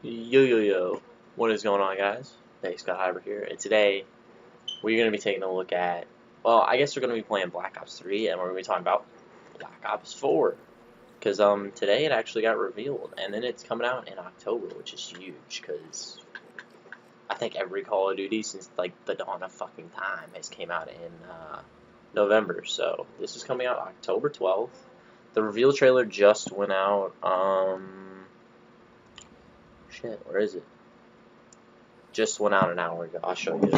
Yo, what is going on, guys? Hey, Scott Hyber here, and today we're going to be taking a look at, well, I guess we're going to be playing Black Ops 3, and we're going to be talking about Black Ops 4, because today it actually got revealed, and then it's coming out in October, which is huge, because I think every Call of Duty since, like, the dawn of fucking time has came out in November, so this is coming out October 12th. The reveal trailer just went out, shit, where is it? Just went out an hour ago. I'll show you.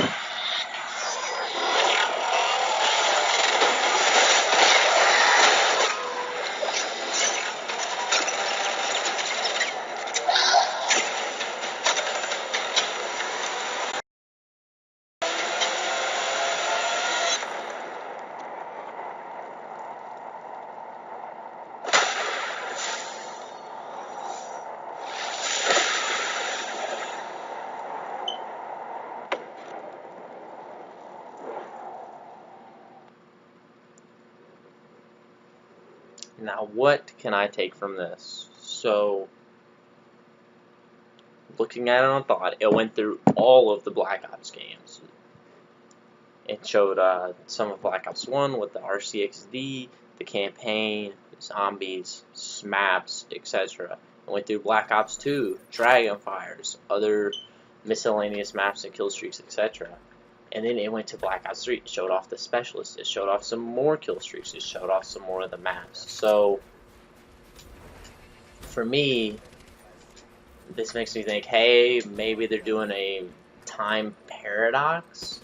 Now, what can I take from this? So, looking at it on thought, it went through all of the Black Ops games. It showed some of Black Ops 1 with the RCXD, the campaign, zombies, maps, etc. It went through Black Ops 2, Dragonfires, other miscellaneous maps and kill streaks, etc. And then it went to Black Ops 3. It showed off the specialists. It showed off some more kill streaks. It showed off some more of the maps. So, for me, this makes me think, hey, maybe they're doing a time paradox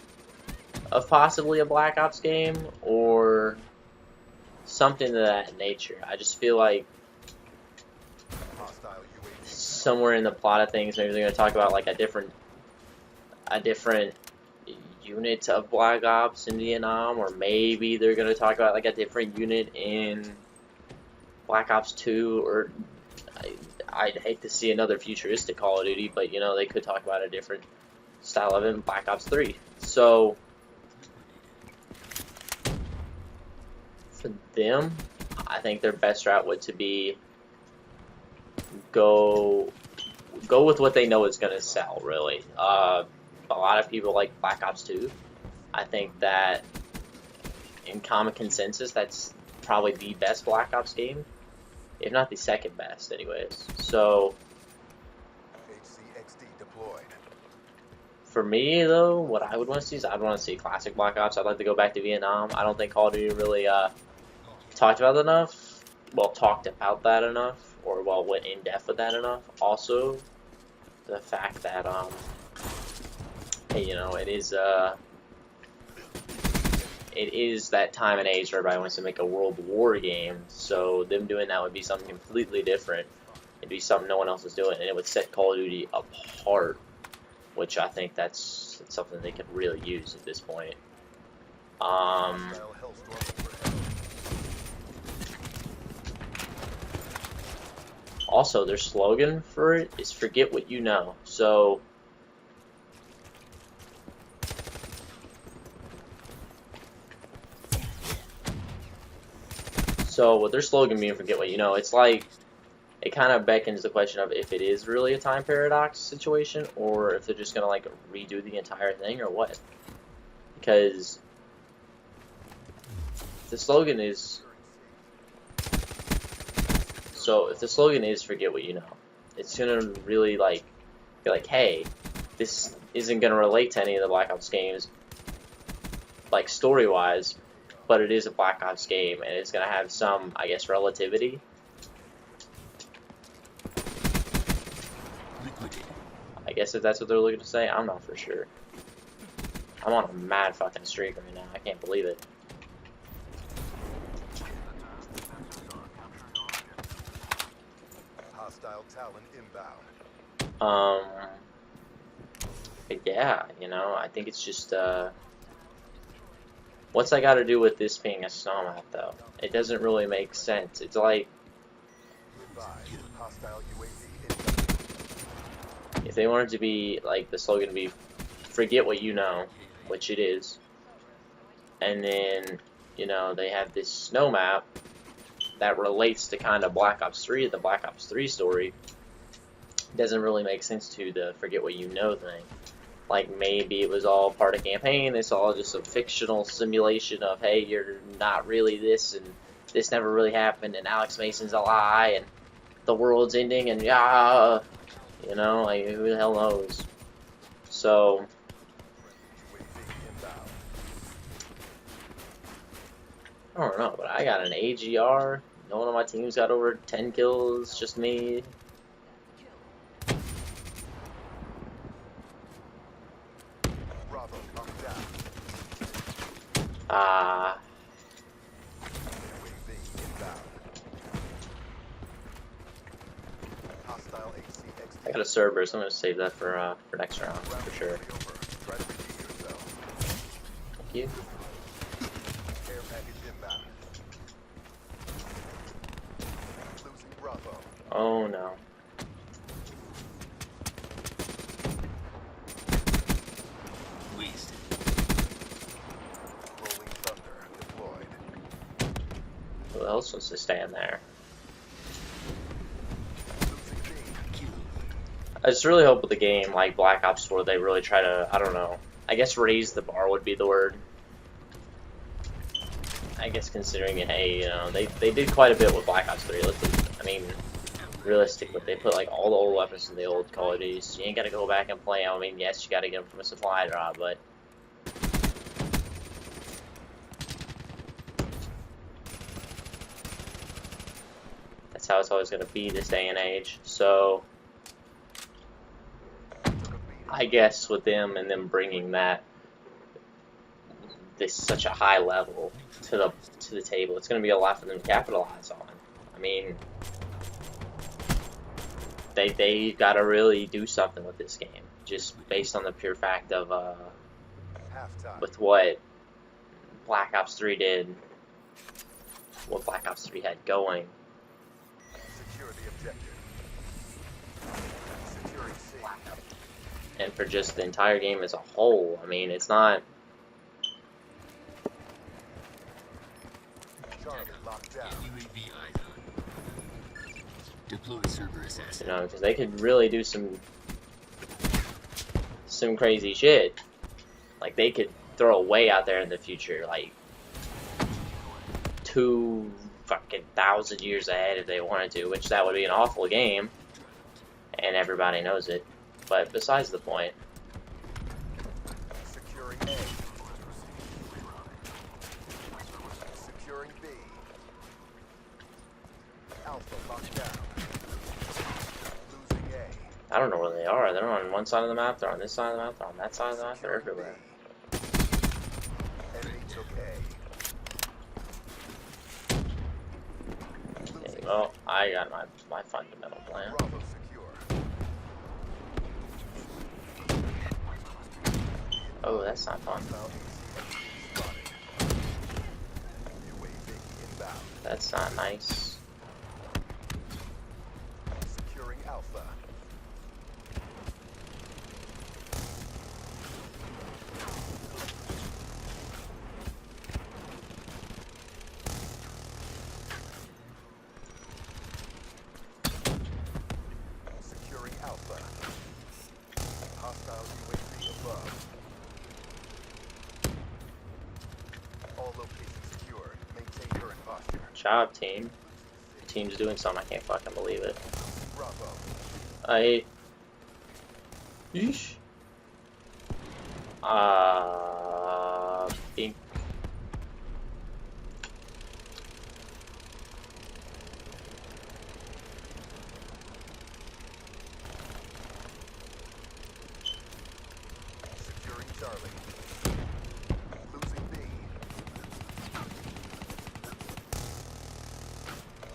of possibly a Black Ops game, or something of that nature. I just feel like somewhere in the plot of things, maybe they're going to talk about like a different unit of Black Ops in Vietnam, or maybe they're going to talk about like a different unit in Black Ops 2, or I'd hate to see another futuristic Call of Duty, but you know, they could talk about a different style of it in Black Ops 3. So, for them, I think their best route would to be go with what they know is going to sell, really. A lot of people like Black Ops 2. I think that in common consensus, that's probably the best Black Ops game, if not the second best, anyways. So, for me, though, what I would want to see is I'd want to see classic Black Ops. I'd like to go back to Vietnam. I don't think Call of Duty really talked about that enough. Well, talked about that enough, or well, went in depth with that enough. Also, the fact that hey, you know, it is that time and age where everybody wants to make a World War game. So them doing that would be something completely different. It'd be something no one else is doing, and it would set Call of Duty apart, which I think that's something they could really use at this point. Also, their slogan for it is "Forget what you know." So, with their slogan being "Forget what you know," it's like it kind of beckons the question of if it is really a time paradox situation, or if they're just gonna like redo the entire thing, or what. Because the slogan is if the slogan is "Forget what you know," it's gonna really like be like, hey, this isn't gonna relate to any of the Black Ops games, like story-wise, but it is a Black Ops game, and it's gonna have some, I guess, relativity. I guess if that's what they're looking to say, I'm not for sure. I'm on a mad fucking streak right now. I can't believe it. But yeah, you know, I think it's just what's that got to do with this being a snow map, though? It doesn't really make sense. It's like, if they wanted to be, like, the slogan to be, "Forget what you know," which it is, and then, you know, they have this snow map that relates to kind of Black Ops 3, the Black Ops 3 story, doesn't really make sense to the forget what you know thing. Like, maybe it was all part of campaign, it's all just a fictional simulation of, hey, you're not really this, and this never really happened, and Alex Mason's a lie, and the world's ending, and yeah, you know, like, who the hell knows? So, I don't know, but I got an AGR, no one on my team's got over 10 kills, just me. I got a Cerberus, so I'm gonna save that for next round for sure. Thank you. Oh no. Who else wants to stand there? I just really hope with the game like Black Ops 4 they really try to, I don't know, I guess raise the bar would be the word. I guess considering, hey, you know, they did quite a bit with Black Ops 3. I mean, realistic, but they put like all the old weapons in the old Call of Duties. You ain't gotta go back and play them. I mean, yes, you gotta get them from a supply drop, but that's how it's always gonna be this day and age. So I guess with them and them bringing this such a high level to the table, it's going to be a lot for them to capitalize on. I mean, they got to really do something with this game, just based on the pure fact of with what Black Ops 3 did, what Black Ops 3 had going. Secure the objective. Securing C. And for just the entire game as a whole, I mean, it's not. Charlie locked down. UAV Icon. Deploy server assassin. You know, because they could really do some crazy shit. Like, they could throw away out there in the future, like 2,000 years ahead if they wanted to, which that would be an awful game, and everybody knows it. But besides the point. Securing A. Securing B. Alpha locked down. Losing A. I don't know where they are. They're on one side of the map, they're on this side of the map, they're on that side of the map, they're everywhere. Enemy took A. Okay, well, I got my fundamental plan. Bravo secure. Oh, that's not fun. UAV inbound. That's not nice. Securing Alpha. Securing Alpha. Hostile UAV above. All locations secured. Maintain current posture. Job, team. The team's doing something, I can't fucking believe it. Bravo. Yeesh. Being. Securing Charlie. Losing B.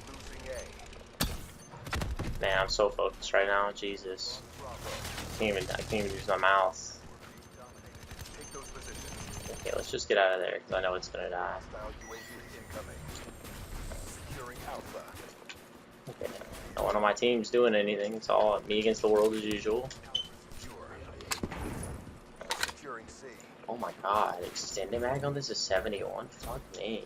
Losing A. Man, I'm so focused right now, Jesus. Bravo. I can't even use my mouth. Take those positions. Okay, let's just get out of there, because I know it's gonna die. Hostile UAV incoming. Securing Alpha. Okay. No one on my team's doing anything, it's all me against the world as usual. Secure. Securing C. Oh my god, extended mag on this is 71? Fuck me.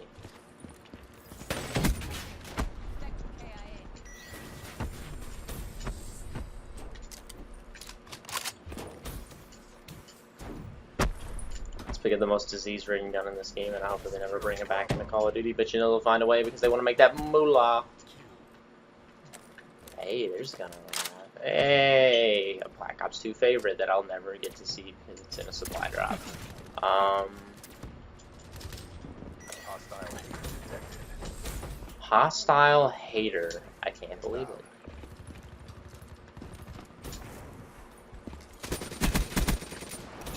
pick the most disease-ridden gun in this game, and I hope that they never bring it back into Call of Duty. But you know they'll find a way because they want to make that moolah. Hey, there's a gun I have. Hey, a Black Ops 2 favorite that I'll never get to see because it's in a supply drop. Hostile detected. Hostile hater. I can't believe it.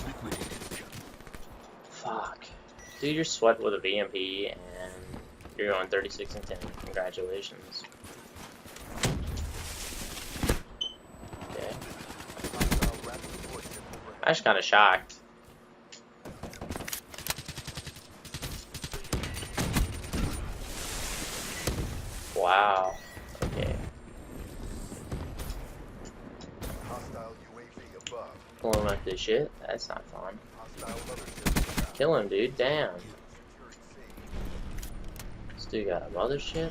Liquidated. Fuck. Dude, you're sweating with a VMP and you're going 36 and 10. Congratulations. Okay. Hostile rapid deploy ship overhead. I'm just kind of shocked. Wow. Okay. Hostile UAV above. Pulling up this shit. That's not fun. Hostile mothership inbound. Kill him, dude. Damn. Securing C. This dude got a mothership.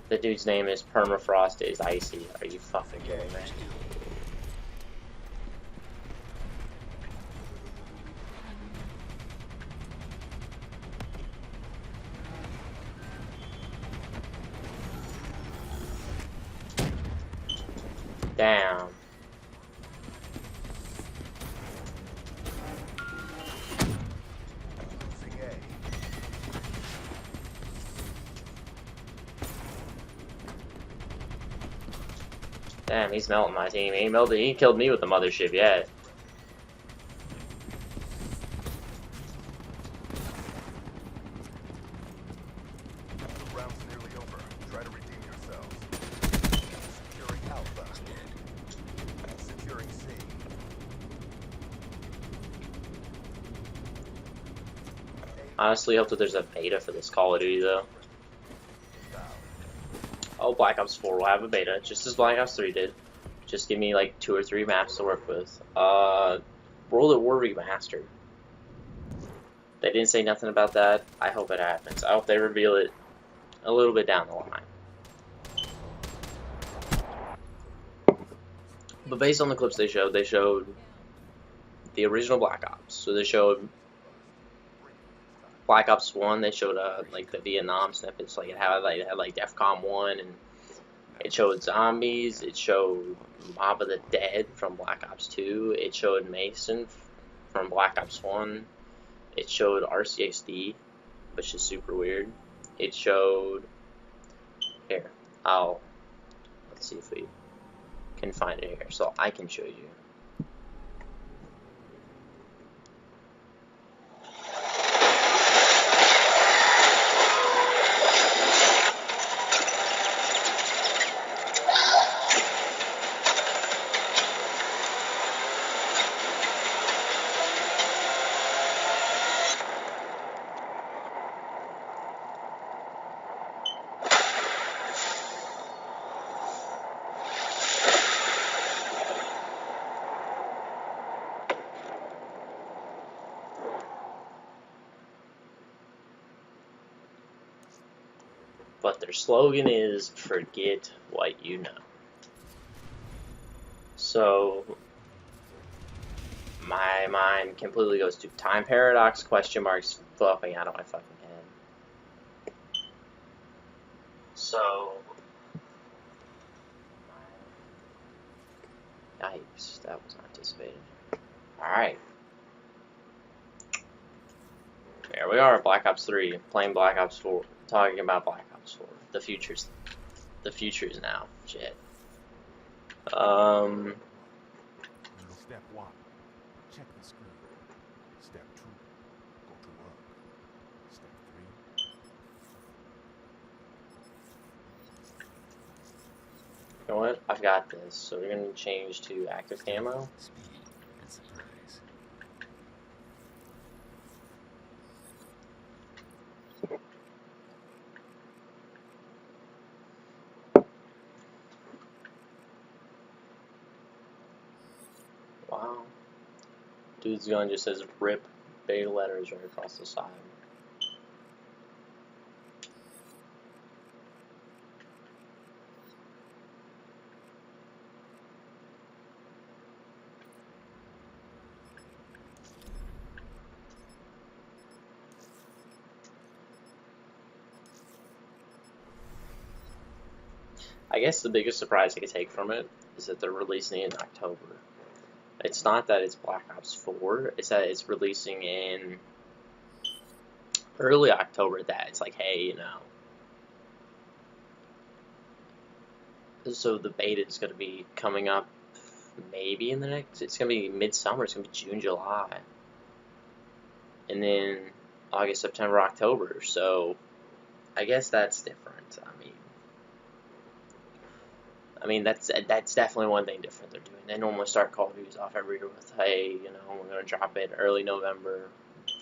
The dude's name is Permafrost is Icy. Are you fucking kidding me? Damn. Losing A. Damn, he's melting my team. He melted. He killed me with the mothership yet. The round's nearly over. Try to redeem yourselves. Securing Alpha. Securing C. I honestly hope that there's a beta for this Call of Duty though. Inbound. Oh, Black Ops 4 will have a beta, just as Black Ops 3 did. Just give me like 2 or 3 maps to work with. World at War Remastered. They didn't say nothing about that. I hope it happens. I hope they reveal it a little bit down the line. But based on the clips they showed the original Black Ops. So they showed Black Ops 1, they showed like the Vietnam snippets, like it had like DEFCON 1, and it showed zombies, it showed Mob of the Dead from Black Ops 2, it showed Mason from Black Ops 1, it showed RCXD, which is super weird. It showed here, let's see if we can find it here so I can show you. But their slogan is "Forget what you know." So my mind completely goes to time paradox, question marks, fluffing out of my fucking head. So, yikes, that was not anticipated. Alright. Here we are, Black Ops 3, playing Black Ops 4, talking about Black Ops 4. The future's now. Shit. Step 1. Check the screen. Step 2. Go to work. Step 3. You know what? I've got this. So we're gonna change to active camo. Speed and surprise. Wow. Dude's gun just says RIP big letters right across the side. I guess the biggest surprise I could take from it is that they're releasing it in October. It's not that it's Black Ops 4, it's that it's releasing in early October. That it's like, hey, you know. So the beta is going to be coming up maybe in the next, it's going to be midsummer, it's going to be June, July. And then August, September, October. So I guess that's different. I mean that's definitely one thing different they're doing. They normally start Call of Duty off every year with, hey, you know, we're going to drop it early November,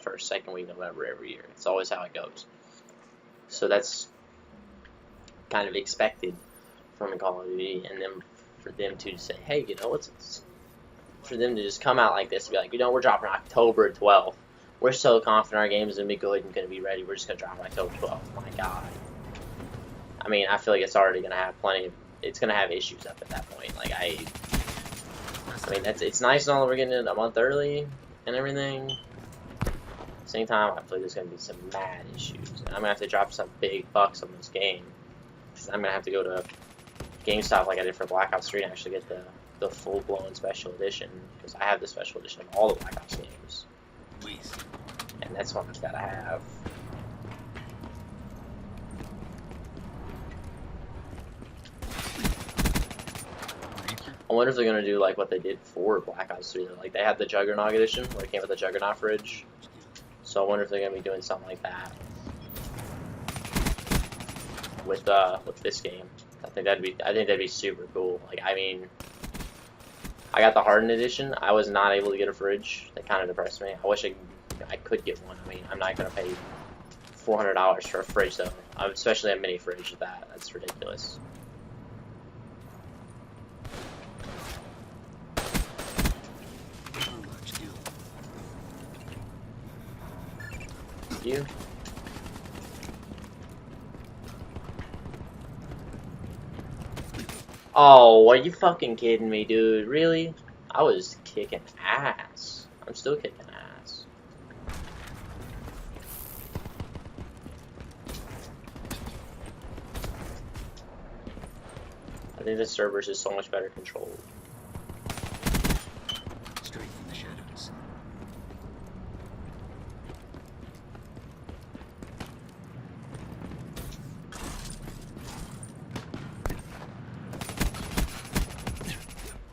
first, second week November every year. It's always how it goes. So that's kind of expected from Call of Duty, and then for them to say, hey, you know, for them to just come out like this and be like, you know, we're dropping October 12th. We're so confident our game is going to be good and going to be ready. We're just going to drop October 12th. My God. I mean, I feel like it's already going to have it's going to have issues up at that point. Like, I mean, it's nice and all that we're getting it a month early and everything. At the same time, I feel like there's going to be some mad issues. And I'm going to have to drop some big bucks on this game. Because I'm going to have to go to GameStop like I did for Black Ops 3 and actually get the full-blown special edition. Because I have the special edition of all the Black Ops games. And that's what I've got to have. I wonder if they're gonna do like what they did for Black Ops 3. Like they had the Juggernaut edition where it came with the Juggernaut fridge. So I wonder if they're gonna be doing something like that with this game. I think that'd be super cool. Like, I mean, I got the Hardened edition. I was not able to get a fridge. That kind of depressed me. I wish I could get one. I mean, I'm not gonna pay $400 for a fridge though, especially a mini fridge with that. That's ridiculous. You? Oh, are you fucking kidding me, dude? Really? I was kicking ass. I'm still kicking ass. I think the servers is so much better controlled. Straight from the shadows.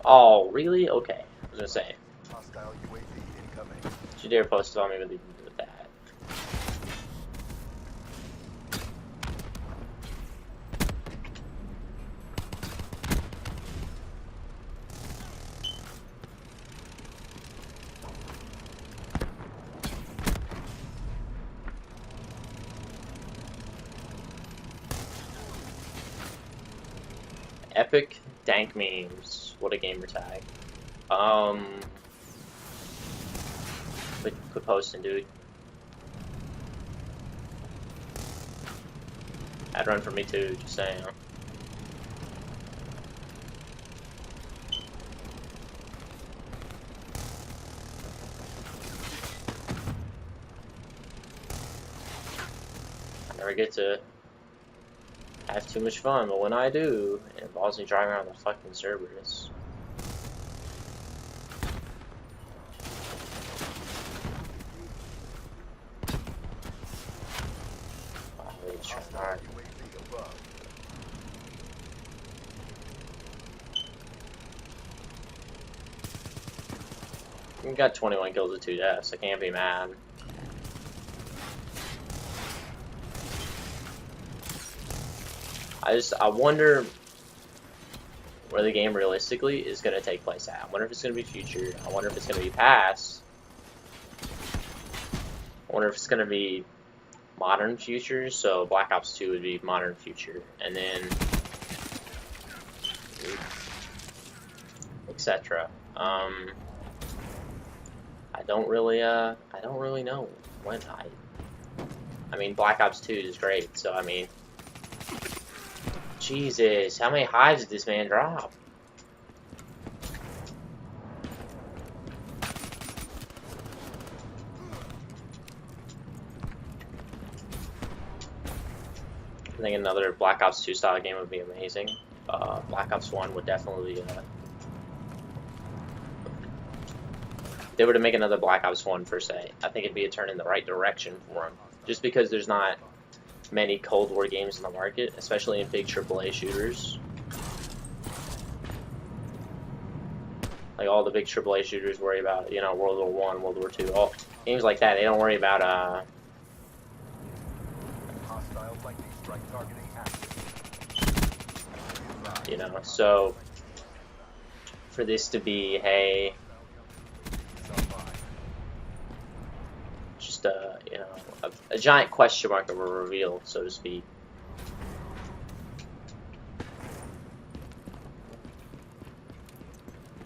Oh, really? Okay. I was gonna say. Hostile UAV incoming. Don't you dare post it on me with that. Epic dank memes. What a gamer tag. Quit posting, dude. I'd run for me too, just saying. I never get to have too much fun, but when I do, it involves me driving around the fucking servers. Wow, really trying hard. UAV above. We got 21 kills with 2 deaths. I can't be mad. I wonder where the game realistically is going to take place at. I wonder if it's going to be future. I wonder if it's going to be past. I wonder if it's going to be modern future. So Black Ops 2 would be modern future, and then etc. I I don't really know when I mean, Black Ops 2 is great, so I mean, Jesus, how many hives did this man drop? I think another Black Ops 2 style game would be amazing. Black Ops 1 would definitely, if they were to make another Black Ops 1 per se, I think it'd be a turn in the right direction for them. Just because there's not many Cold War games in the market, especially in big AAA shooters. Like all the big AAA shooters worry about, you know, World War I, World War II, all games like that. They don't worry about, Hostile lightning strike targeting active. you know, so for this to be, hey, just you know, a giant question mark of a reveal, so to speak.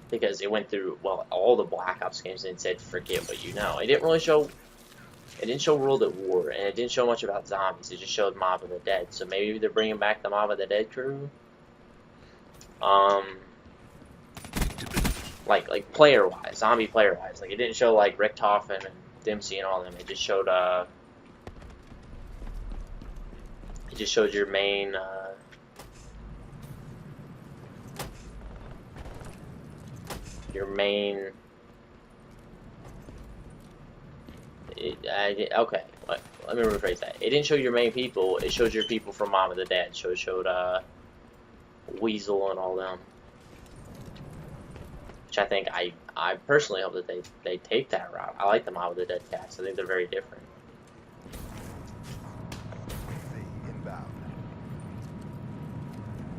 Because it went through, well, all the Black Ops games and it said, forget what you know. It didn't really show, it didn't show World at War, and it didn't show much about zombies. It just showed Mob of the Dead. So maybe they're bringing back the Mob of the Dead crew. Like player-wise, zombie player-wise. Like, it didn't show, like, Richtofen and Dempsey and all them. It just showed, it just showed your main, okay, let me rephrase that. It didn't show your main people, it showed your people from Mom of the Dead. So it showed, Weasel and all them. Which I think, I personally hope that they take that route. I like the Mom of the Dead cast. I think they're very different. Inbound.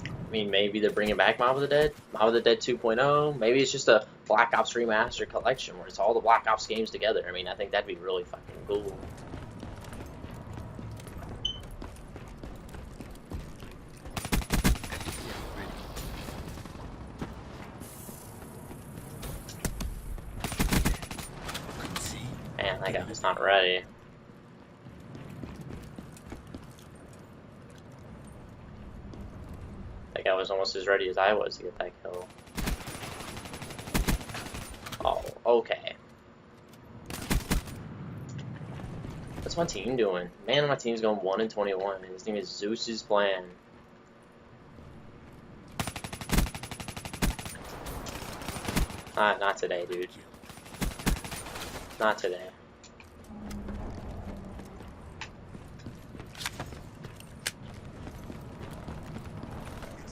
I mean, maybe they're bringing back Mob of the Dead? Mob of the Dead 2.0? Maybe it's just a Black Ops Remastered collection where it's all the Black Ops games together. I mean, I think that'd be really fucking cool. Man, that guy was not ready. That guy was almost as ready as I was to get that kill. Oh, okay. What's my team doing? Man, my team's going 1-21. His name is Zeus's Plan. Not today, dude. Not today. It's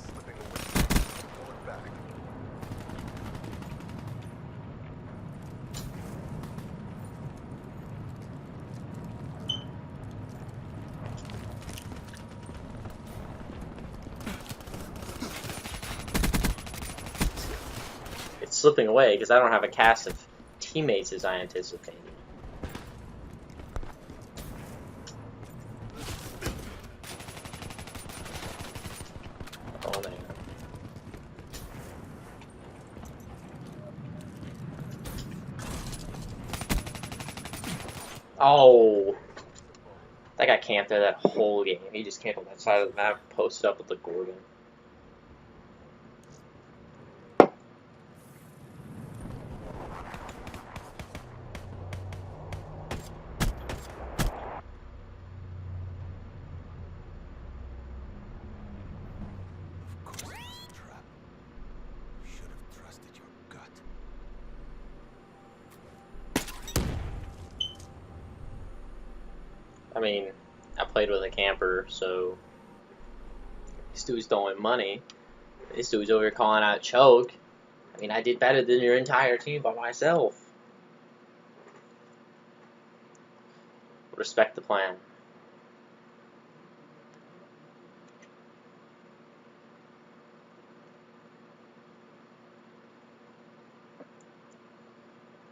slipping away. Pull it back. It's slipping away because I don't have a cast of teammates as I anticipated. Oh, man. Oh, that guy camped there that whole game. He just camped on that side of the map, posted up with the Gorgon. Of course it was a trap. You should have trusted your gut. I mean, I played with a camper, so this dude's throwing money. This dude's over here calling out choke. I mean, I did better than your entire team by myself. Respect the plan.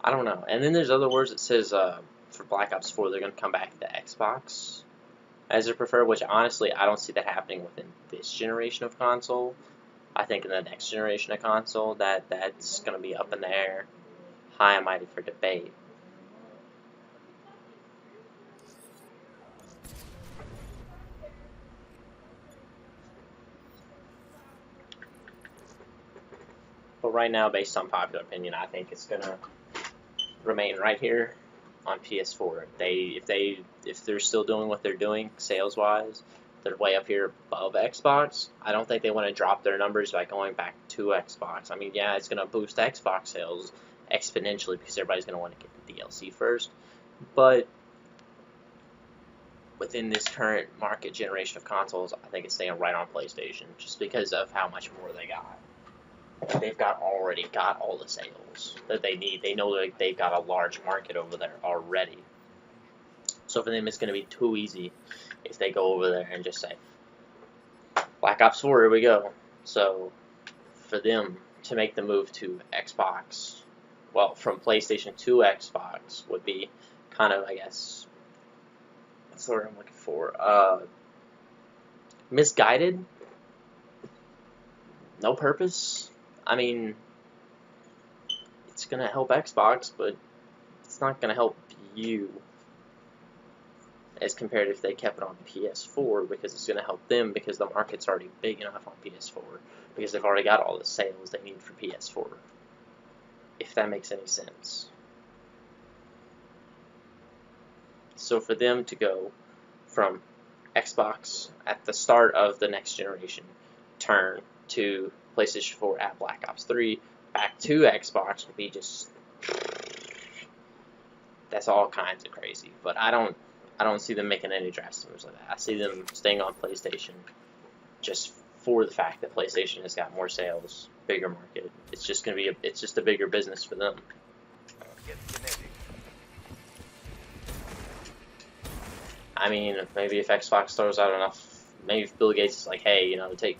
I don't know. And then there's other words that says for Black Ops 4 they're going to come back to Xbox as their preferred, which honestly I don't see that happening within this generation of console. I think in the next generation of console that's going to be up in the air, high and mighty for debate. But right now, based on popular opinion, I think it's gonna remain right here on PS4. If they're still doing what they're doing sales wise, they're way up here above Xbox. I don't think they want to drop their numbers by going back to Xbox. I mean, yeah, it's gonna boost Xbox sales exponentially because everybody's gonna want to get the DLC first, but within this current market generation of consoles, I think it's staying right on PlayStation just because of how much more they got. They've already got all the sales that they need. They know that they've got a large market over there already. So for them, it's going to be too easy if they go over there and just say, Black Ops 4, here we go. So for them to make the move to Xbox, well, from PlayStation to Xbox would be kind of, I guess, what's the word I'm looking for? Misguided? No purpose? I mean, it's going to help Xbox, but it's not going to help you as compared if they kept it on PS4, because it's going to help them because the market's already big enough on PS4 because they've already got all the sales they need for PS4, if that makes any sense. So for them to go from Xbox at the start of the next generation turn to PlayStation 4 at Black Ops 3 back to Xbox would be just, that's all kinds of crazy. But I don't see them making any drastic moves like that. I see them staying on PlayStation just for the fact that PlayStation has got more sales, bigger market. It's just gonna be it's just a bigger business for them. I mean, maybe if Xbox throws out enough, maybe if Bill Gates is like, hey, you know, take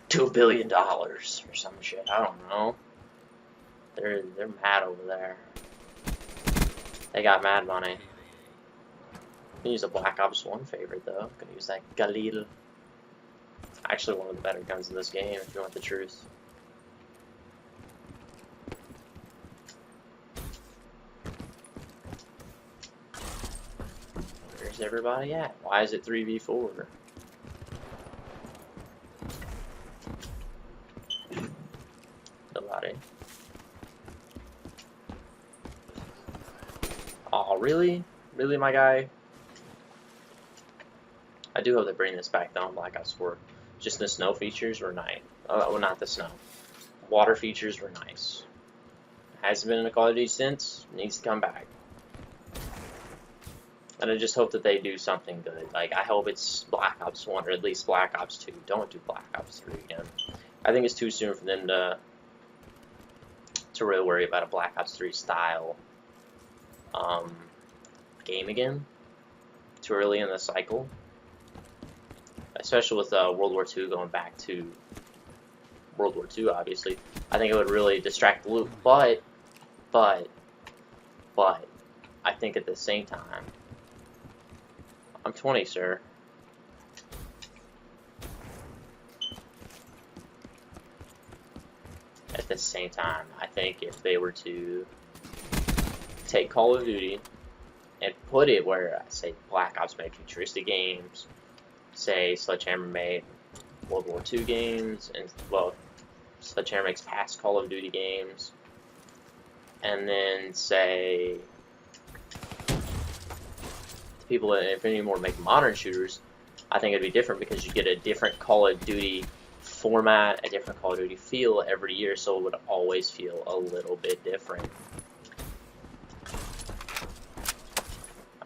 $2 billion or some shit. I don't know. They're mad over there. They got mad money. I can use a Black Ops 1 favorite though. I'm gonna use that Galil. Actually, one of the better guns in this game, if you want the truth. Where's everybody at? Why is it 3v4? Nobody. Oh, really? Really, my guy? I do hope they bring this back though on Black Ops 4. Just the snow features were nice. Well, not the snow. Water features were nice. Hasn't been in a Call of Duty since. Needs to come back. And I just hope that they do something good. Like, I hope it's Black Ops 1 or at least Black Ops 2. Don't do Black Ops 3 again. I think it's too soon for them to really worry about a Black Ops 3 style game again. Too early in the cycle. Especially with World War II going back to World War II, obviously. I think it would really distract the loop. But, I think at the same time, I'm 20, sir. At the same time, I think if they were to take Call of Duty and put it where, say, Black Ops made futuristic games, say Sledgehammer made World War II games, and, well, Sledgehammer makes past Call of Duty games, and then, say, people at Infinity Ward make modern shooters, I think it'd be different because you get a different Call of Duty format, a different Call of Duty feel every year, so it would always feel a little bit different.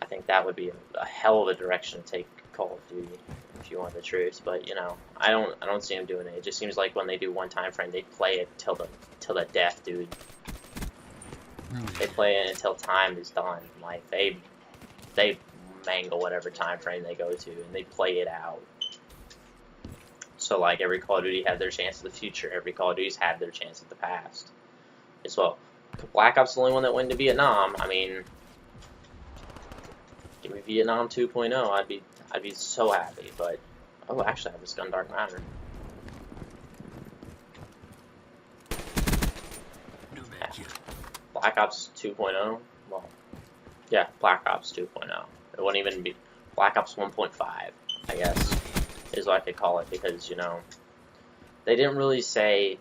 I think that would be a hell of a direction to take Call of Duty, if you want the truth. But you know, I don't see them doing it. It just seems like when they do one time frame, they play it till the death, dude. They play it until time is done. Like they mangle whatever time frame they go to, and they play it out. So like every Call of Duty had their chance of the future. Every Call of Duty's had their chance of the past as well. Black Ops is the only one that went to Vietnam. I mean, give me Vietnam 2.0. I'd be so happy. But oh, actually, I have this gun, Dark Matter. Yeah. Black Ops 2.0. Well, yeah, Black Ops 2.0. It wouldn't even be Black Ops 1.5. I guess is what I could call it, because you know they didn't really say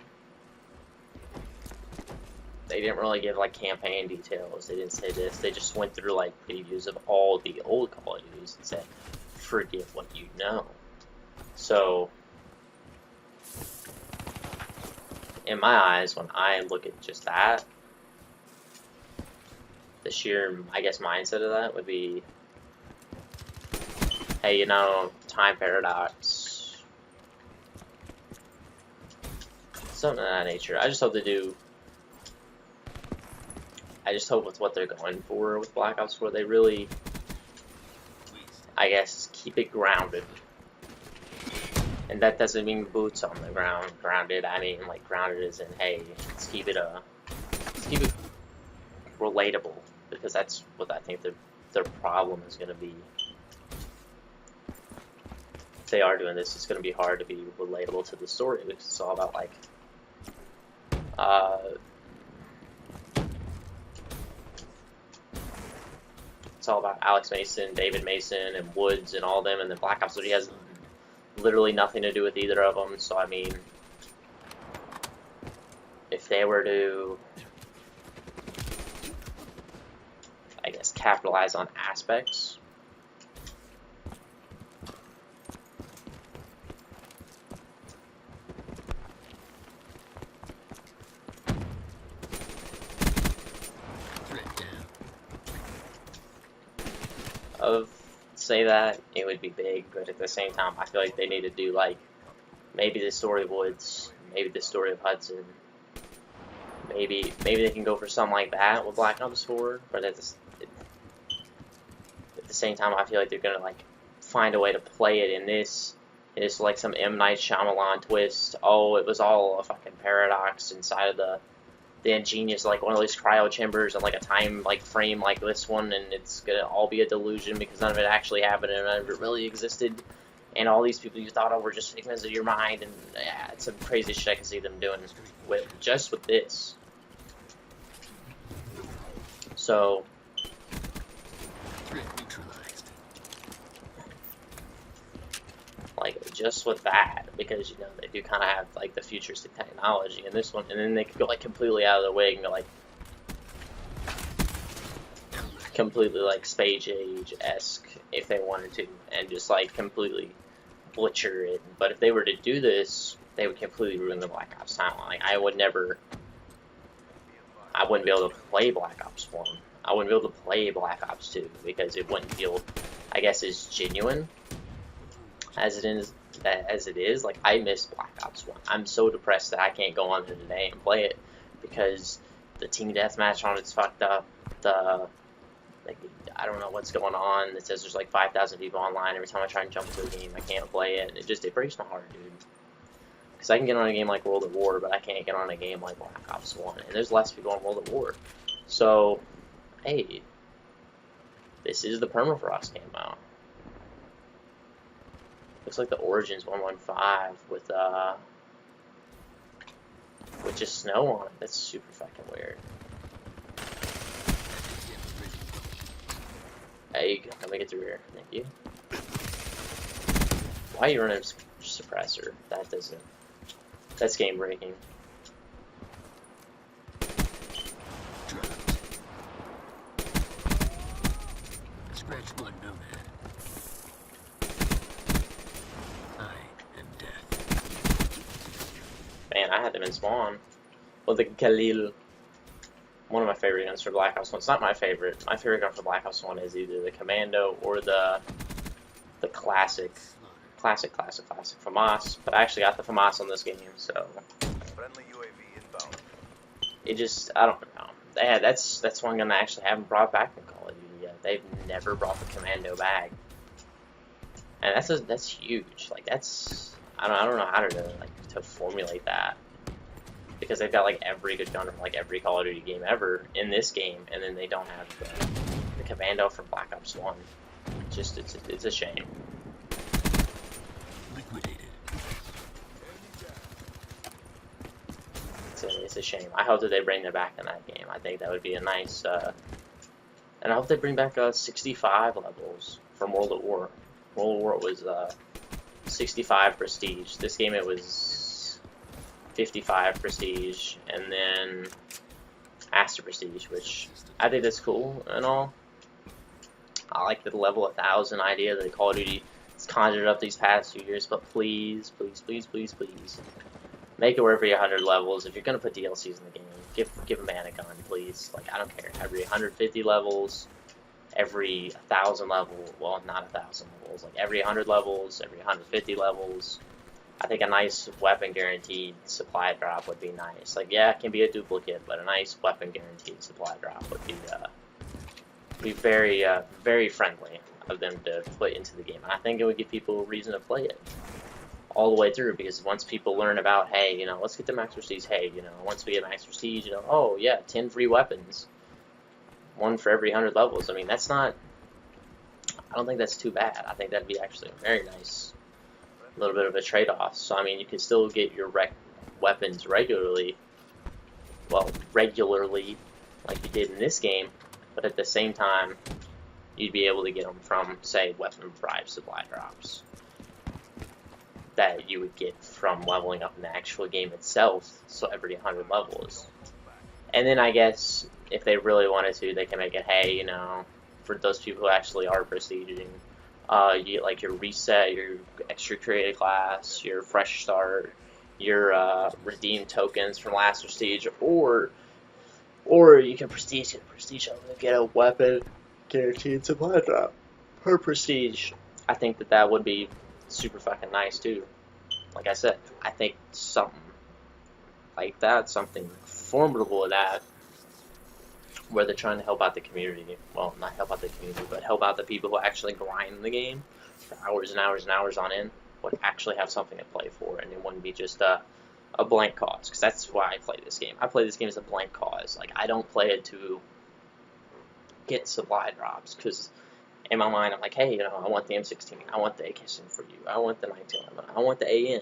they didn't really give like campaign details. They didn't say this. They just went through like previews of all the old Call of Duties and said, "Forget what you know." So, in my eyes, when I look at just that, the sheer, I guess, mindset of that would be, hey, you know, time paradox, something of that nature. I just hope they do. I just hope with what they're going for with Black Ops 4, they really, I guess, keep it grounded. And that doesn't mean boots on the ground. Grounded, I mean like grounded as in, hey, let's keep it relatable, because that's what I think their problem is going to be. If they are doing this, it's going to be hard to be relatable to the story, because it's all about like it's all about Alex Mason, David Mason, and Woods and all them, and then Black Ops 3 has literally nothing to do with either of them. So I mean, if they were to, I guess, capitalize on aspects, of say that, it would be big, but at the same time, I feel like they need to do like maybe the story of Woods, maybe the story of Hudson, maybe they can go for something like that with Black Ops 4. But at the same time, I feel like they're gonna like find a way to play it in this. It's like some M. Night Shyamalan twist. Oh, it was all a fucking paradox inside of the ingenious, like one of these cryo chambers and like a time like frame like this one, and it's gonna all be a delusion because none of it actually happened and none of it really existed, and all these people you thought of were just figments of your mind. And yeah, it's some crazy shit I can see them doing with this. So like just with that, because you know they do kind of have like the futuristic technology in this one, and then they could go like completely out of their way and go like completely like Space Age-esque if they wanted to, and just like completely butcher it. But if they were to do this, they would completely ruin the Black Ops timeline. Like I wouldn't be able to play Black Ops 1. I wouldn't be able to play Black Ops 2 because it wouldn't feel, I guess, as genuine as it is. Like I miss Black Ops 1. I'm so depressed that I can't go on there today and play it because the team deathmatch on it's fucked up. I don't know what's going on. It says there's like 5,000 people online. Every time I try and jump into a game, I can't play it. And it breaks my heart, dude. Because I can get on a game like World at War, but I can't get on a game like Black Ops 1. And there's less people on World at War. So, hey, this is the Permafrost camo. Looks like the Origins 115 with just snow on it. That's super fucking weird. There you go. Let me get through here. Thank you. Why are you running a suppressor? That's game breaking. Scratch blood nomad. I am death. Man, I had them in Spawn. Well, the Khalil. One of my favorite guns for Black Ops 1. It's not my favorite. My favorite gun for Black Ops 1 is either the Commando or the classic FAMAS. But I actually got the FAMAS on this game, so Friendly UAV inbound. it just, I don't know. Yeah, that's one gun I actually haven't brought back from Call of Duty yet. They've never brought the Commando back, and that's huge. Like that's, I don't know how to formulate that. Because they've got like every good gun from like every Call of Duty game ever in this game, and then they don't have the Commando from Black Ops 1. Just it's a shame. Liquidated. It's a shame. I hope that they bring that back in that game. I think that would be a nice, and I hope they bring back 65 levels from World at War. World at War was 65 prestige. This game it was 55 prestige, and then Master Prestige, which I think that's cool and all. I like the level 1000 idea that Call of Duty has conjured up these past few years, but please, please, please, please, please, make it where every 100 levels. If you're gonna put DLCs in the game, give a man a gun, please. Like, I don't care. Every 150 levels, every 1000 level, well, not 1000 levels, like every 100 levels, every 150 levels. I think a nice weapon guaranteed supply drop would be nice. Like, yeah, it can be a duplicate, but a nice weapon guaranteed supply drop would be very, very friendly of them to put into the game. And I think it would give people a reason to play it all the way through, because once people learn about, hey, you know, let's get the Max Prestige, hey, you know, once we get Max Prestige, you know, oh, yeah, 10 free weapons, one for every 100 levels. I mean, that's not, I don't think that's too bad. I think that'd be actually a very nice little bit of a trade-off. So, I mean, you can still get your weapons regularly, like you did in this game, but at the same time, you'd be able to get them from, say, weapon bribe supply drops that you would get from leveling up in the actual game itself, so every 100 levels. And then I guess if they really wanted to, they can make it, hey, you know, for those people who actually are prestiging, you get like your reset, your extra creative class, your fresh start, your redeem tokens from last prestige, or you can prestige get a weapon guaranteed supply drop per prestige. I think that would be super fucking nice too. Like I said, I think something like that, something formidable of that, where they're trying to help out the community. Well, not help out the community, but help out the people who actually grind the game for hours and hours and hours on end, would actually have something to play for, and it wouldn't be just a blank cause. Because that's why I play this game. I play this game as a blank cause. Like, I don't play it to get supply drops, because in my mind I'm like, hey, you know, I want the M16, I want the AK-74U, I want the 1911, I want the AN,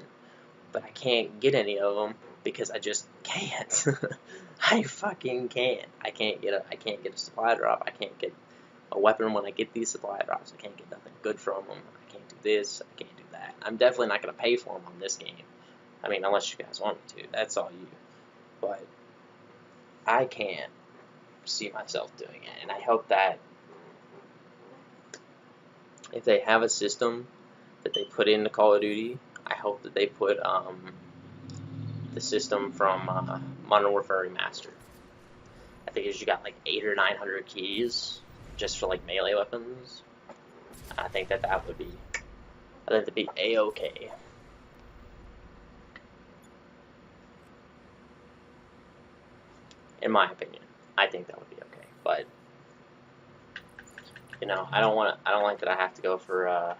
but I can't get any of them because I just can't. I fucking can't. I can't get a supply drop. I can't get a weapon when I get these supply drops. I can't get nothing good from them. I can't do this. I can't do that. I'm definitely not going to pay for them on this game. I mean, unless you guys want me to. That's all you. But I can't see myself doing it. And I hope that if they have a system that they put into Call of Duty, I hope that they put the system from Modern Warfare Remastered. I think you got like 800 or 900 keys just for like melee weapons. I think that would be, I think that'd be a-okay. In my opinion, I think that would be okay. But you know, I don't like that I have to go for.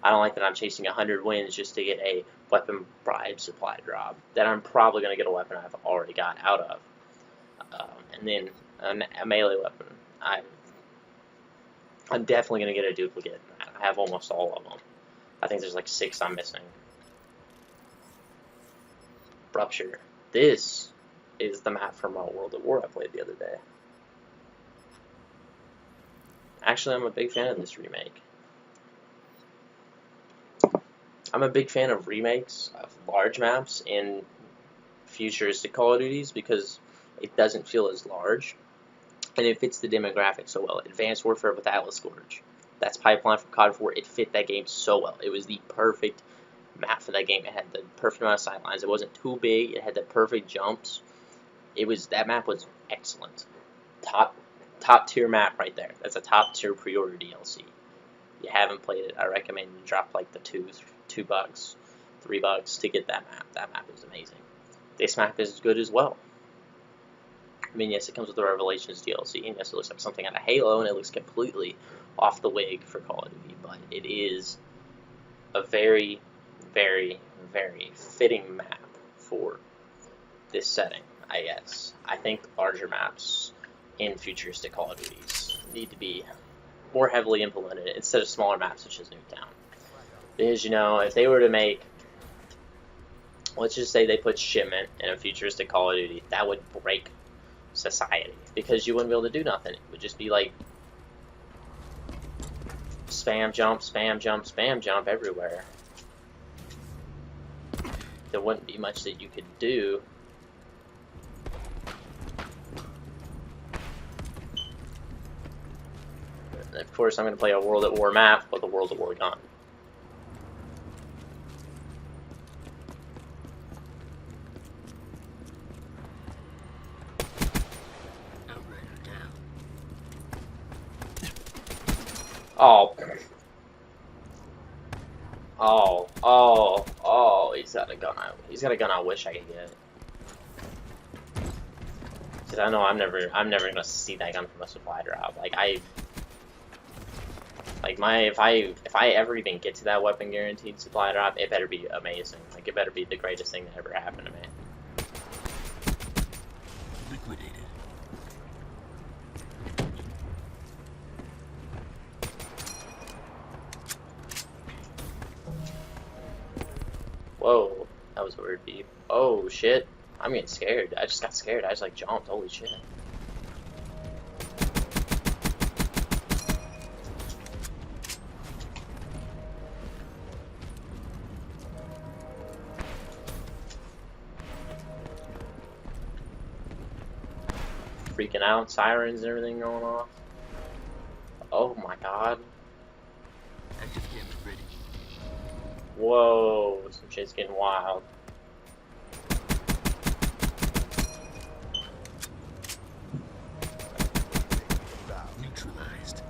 I don't like that I'm chasing 100 wins just to get a weapon bribe supply drop that I'm probably going to get a weapon I've already got out of. And then a melee weapon. I'm definitely going to get a duplicate. I have almost all of them. I think there's like 6 I'm missing. Rupture. This is the map from World at War I played the other day. Actually, I'm a big fan of this remake. I'm a big fan of remakes of large maps in futuristic Call of Duties because it doesn't feel as large, and it fits the demographic so well. Advanced Warfare with Atlas Scourge. That's Pipeline from COD 4. It fit that game so well. It was the perfect map for that game. It had the perfect amount of sightlines. It wasn't too big. It had the perfect jumps. That map was excellent. Top tier map right there. That's a top tier pre-order DLC. If you haven't played it, I recommend you drop like the $2, $3 to get that map. That map is amazing. This map is good as well. I mean, yes, it comes with the Revelations DLC, and yes, it looks like something out of Halo, and it looks completely off the wig for Call of Duty, but it is a very, very, very fitting map for this setting, I guess. I think larger maps in futuristic Call of Duties need to be more heavily implemented instead of smaller maps such as Nuketown. Because, you know, if they were to make, let's just say they put shipment in a futuristic Call of Duty, that would break society, because you wouldn't be able to do nothing. It would just be like spam jump, spam jump, spam jump everywhere. There wouldn't be much that you could do And of course, I'm going to play a World at War map with a World at War gun. Outrider down. Oh. Oh, he's got a gun. He's got a gun I wish I could get. Cause I know I'm never gonna see that gun from a supply drop. If I ever even get to that weapon guaranteed supply drop, it better be amazing. Like, it better be the greatest thing that ever happened to me. Liquidated. Whoa, that was a weird beep. Oh shit, I'm getting scared. I just got scared. I just like jumped. Holy shit. Freaking out, sirens and everything going off. Oh my god. Active camera ready. Whoa, some shit's getting wild. Neutralized.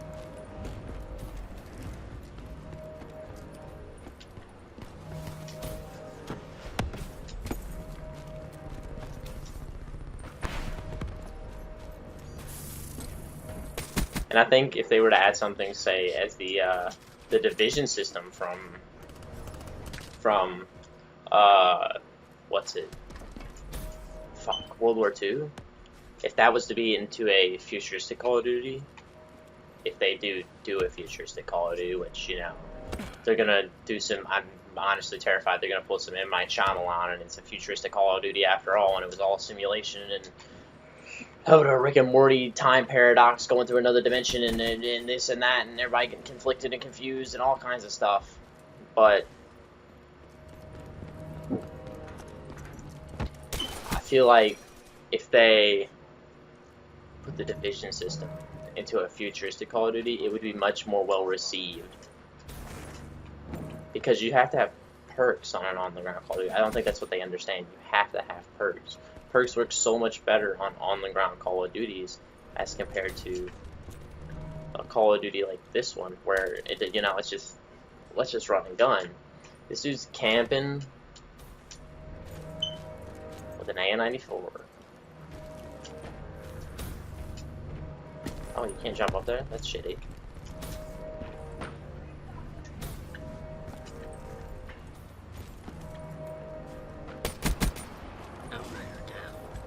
And I think if they were to add something, say, as the division system from what's it? Fuck, World War II. If that was to be into a futuristic Call of Duty, if they do a futuristic Call of Duty, which, you know, they're gonna do some. I'm honestly terrified they're gonna put some M. Night Shyamalan, and it's a futuristic Call of Duty after all, and it was all simulation and a Rick and Morty time paradox going through another dimension and this and that, and everybody getting conflicted and confused and all kinds of stuff. But I feel like if they put the division system into a futuristic Call of Duty, it would be much more well received. Because you have to have perks on an on-the-ground Call of Duty. I don't think that's what they understand. You have to have perks. Perks work so much better on on-the-ground Call of Duties as compared to a Call of Duty like this one, where it, you know, it's just, let's just run and gun. This dude's camping with an AN-94. Oh, you can't jump up there? That's shitty.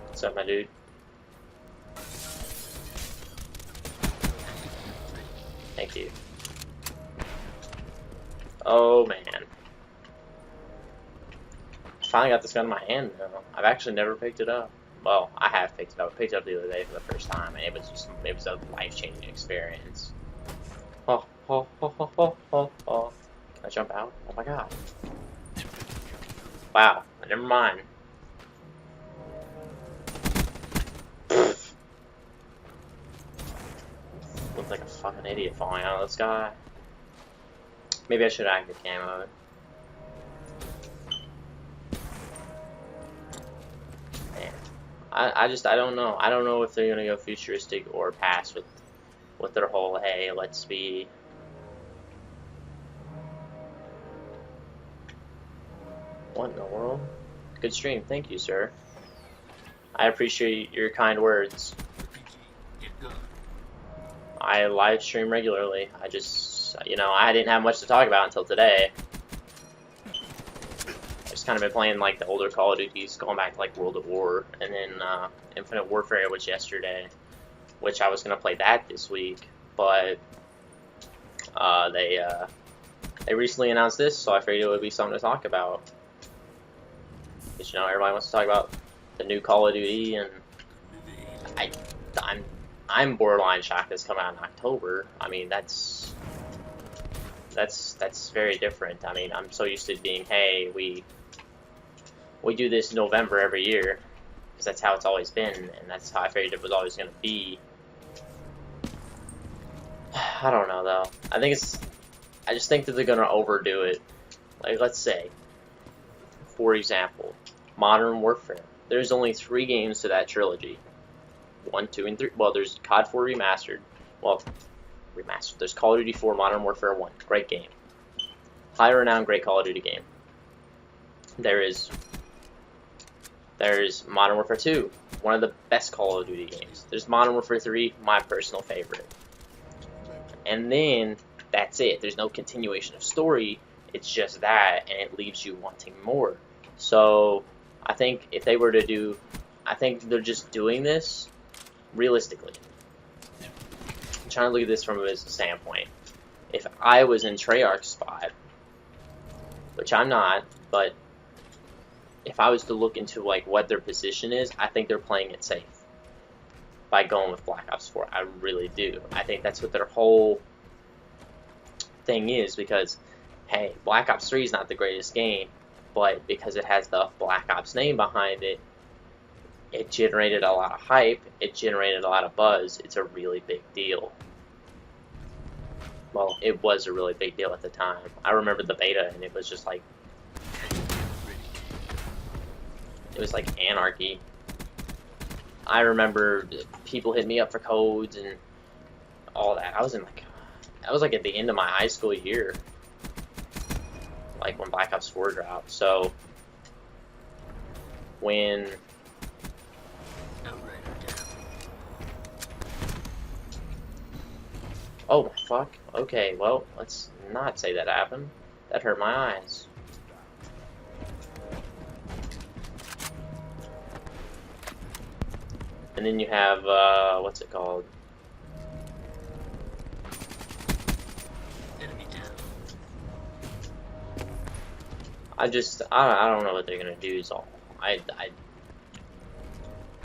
What's up, my dude? Thank you. Oh man. Finally got this gun in my hand now. I've actually never picked it up. Well, I have picked it up. I picked it up the other day for the first time, and it was a life-changing experience. Oh. Can I jump out? Oh my god. Wow, never mind. Looked like a fucking idiot falling out of the sky. Maybe I should active camo it. Man. I don't know. I don't know if they're gonna go futuristic or pass with their whole, hey, let's be what in the world? Good stream, thank you, sir. I appreciate your kind words. I live stream regularly. I just, you know, I didn't have much to talk about until today. I just kind of been playing like the older Call of Duties, going back to like World at War, and then Infinite Warfare was yesterday, which I was gonna play that this week, but they recently announced this, so I figured it would be something to talk about. Because, you know, everybody wants to talk about the new Call of Duty, and I'm borderline shocked it's come out in October. I mean, that's very different. I mean, I'm so used to being, hey, we do this in November every year, because that's how it's always been, and that's how I figured it was always going to be. I don't know though. I just think that they're gonna overdo it. Like, let's say, for example, Modern Warfare. There's only 3 games to that trilogy. 1, 2, and 3. Well, there's COD 4 Remastered. Well, remastered. There's Call of Duty 4 Modern Warfare 1. Great game. High renowned, great Call of Duty game. There's Modern Warfare 2. One of the best Call of Duty games. There's Modern Warfare 3, my personal favorite. And then, that's it. There's no continuation of story. It's just that, and it leaves you wanting more. So, I think if they were to do... I think they're just doing this realistically. I'm trying to look at this from a business standpoint. If I was in Treyarch's spot, which I'm not, but if I was to look into like what their position is, I think they're playing it safe by going with Black Ops 4. I really do. I think that's what their whole thing is, because hey, Black Ops 3 is not the greatest game, but because it has the Black Ops name behind it, it generated a lot of hype, it generated a lot of buzz. It's a really big deal. Well, it was a really big deal at the time. I remember the beta, and it was just like, it was like anarchy. I remember people hit me up for codes and all that. I was like at the end of my high school year, like when Black Ops 4 dropped. So when oh fuck. Okay, well, let's not say that happened. That hurt my eyes. And then you have what's it called? Enemy down. I don't know what they're gonna do. Is all. I'm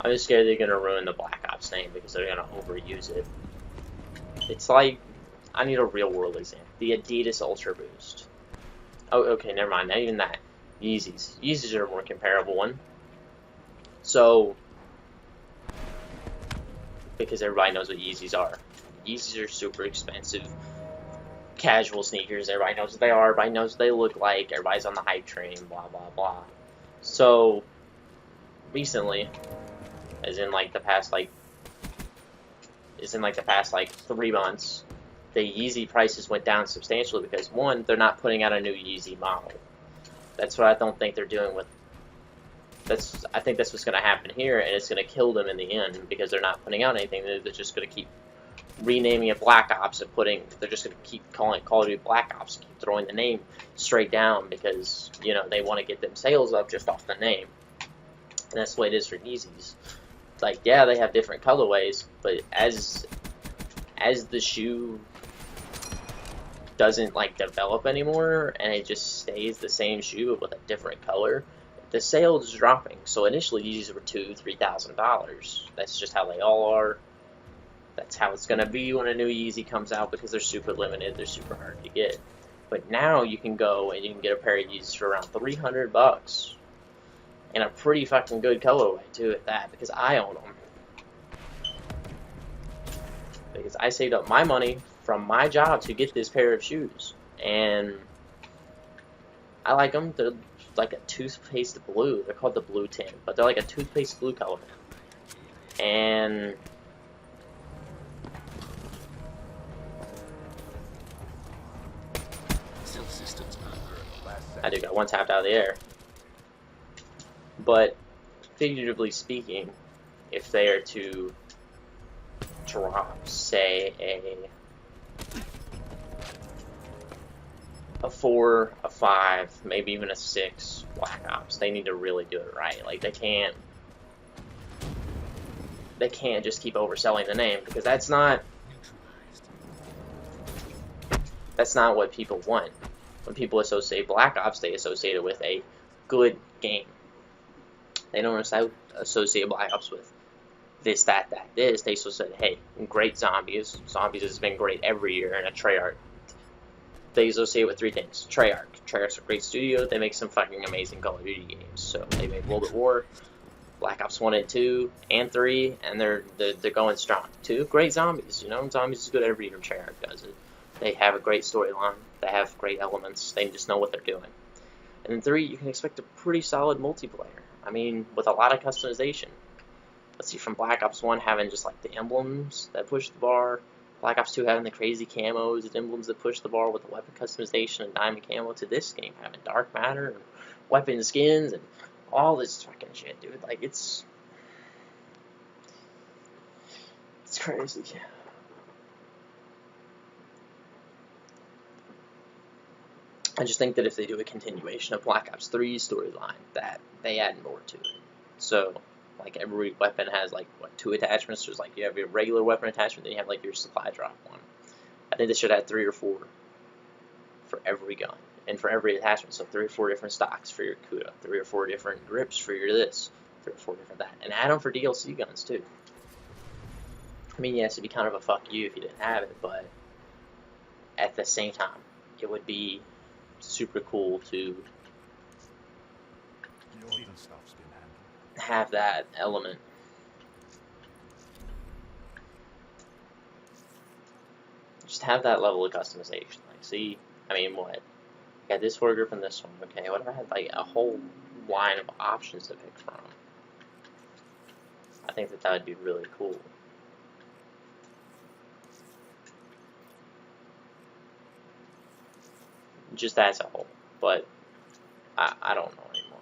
just scared they're gonna ruin the Black Ops name because they're gonna overuse it. It's like, I need a real world example. The Adidas Ultra Boost. Oh, okay, never mind. Not even that. Yeezys. Yeezys are a more comparable one. So, because everybody knows what Yeezys are. Yeezys are super expensive, casual sneakers. Everybody knows what they are. Everybody knows what they look like. Everybody's on the hype train. Blah blah blah. So, recently, as in like the past 3 months, the Yeezy prices went down substantially because, one, they're not putting out a new Yeezy model. That's what I don't think they're doing with. I think that's what's going to happen here, and it's going to kill them in the end because they're not putting out anything. They're just going to keep renaming it Black Ops and they're just going to keep calling it Call of Duty Black Ops and keep throwing the name straight down because, you know, they want to get them sales up just off the name. And that's the way it is for Yeezys. Like, yeah, they have different colorways, but as the shoe doesn't like develop anymore and it just stays the same shoe but with a different color, the sales is dropping. So initially Yeezys were $2,000–$3,000. That's just how they all are. That's how it's gonna be when a new Yeezy comes out because they're super limited, they're super hard to get. But now you can go and you can get a pair of Yeezys for around $300 in a pretty fucking good colorway too at that, because I own them. Because I saved up my money from my job to get this pair of shoes, and I like them. They're like a toothpaste blue. They're called the blue tint, but they're like a toothpaste blue color. And I do got one tapped out of the air. But figuratively speaking, if they are to drop, say, a 4, a 5, maybe even a 6 Black Ops, they need to really do it right. Like, they can't just keep overselling the name, because that's not what people want. When people associate Black Ops, they associate it with a good game. They don't associate Black Ops with this, that, this. They associate, hey, great zombies. Zombies has been great every year in a Treyarch. They associate with 3 things. Treyarch. Treyarch's a great studio. They make some fucking amazing Call of Duty games. So they made World at War. Black Ops 1 and 2 and 3, and they're going strong. 2, great zombies. You know, zombies is good every year. Treyarch does it. They have a great storyline. They have great elements. They just know what they're doing. And then 3, you can expect a pretty solid multiplayer. I mean, with a lot of customization. Let's see, from Black Ops 1 having just like the emblems that push the bar, Black Ops 2 having the crazy camos and emblems that push the bar with the weapon customization and diamond camo, to this game having dark matter and weapon skins and all this fucking shit, dude. Like, it's crazy. I just think that if they do a continuation of Black Ops 3's storyline, that they add more to it. So, like, every weapon has, like, what, 2 attachments? There's, like, you have your regular weapon attachment, then you have, like, your supply drop one. I think they should add 3 or 4 for every gun, and for every attachment. So 3 or 4 different stocks for your Kuda, 3 or 4 different grips for your this, 3 or 4 different that, and add them for DLC guns, too. I mean, yes, it'd be kind of a fuck you if you didn't have it, but at the same time, it would be super cool to Your legal stuff's been handled. have that element. Just have that level of customization. Like, see, I mean, what? Got this war group and this one. Okay, what if I had like a whole line of options to pick from? I think that would be really cool. Just as a whole, but I don't know anymore.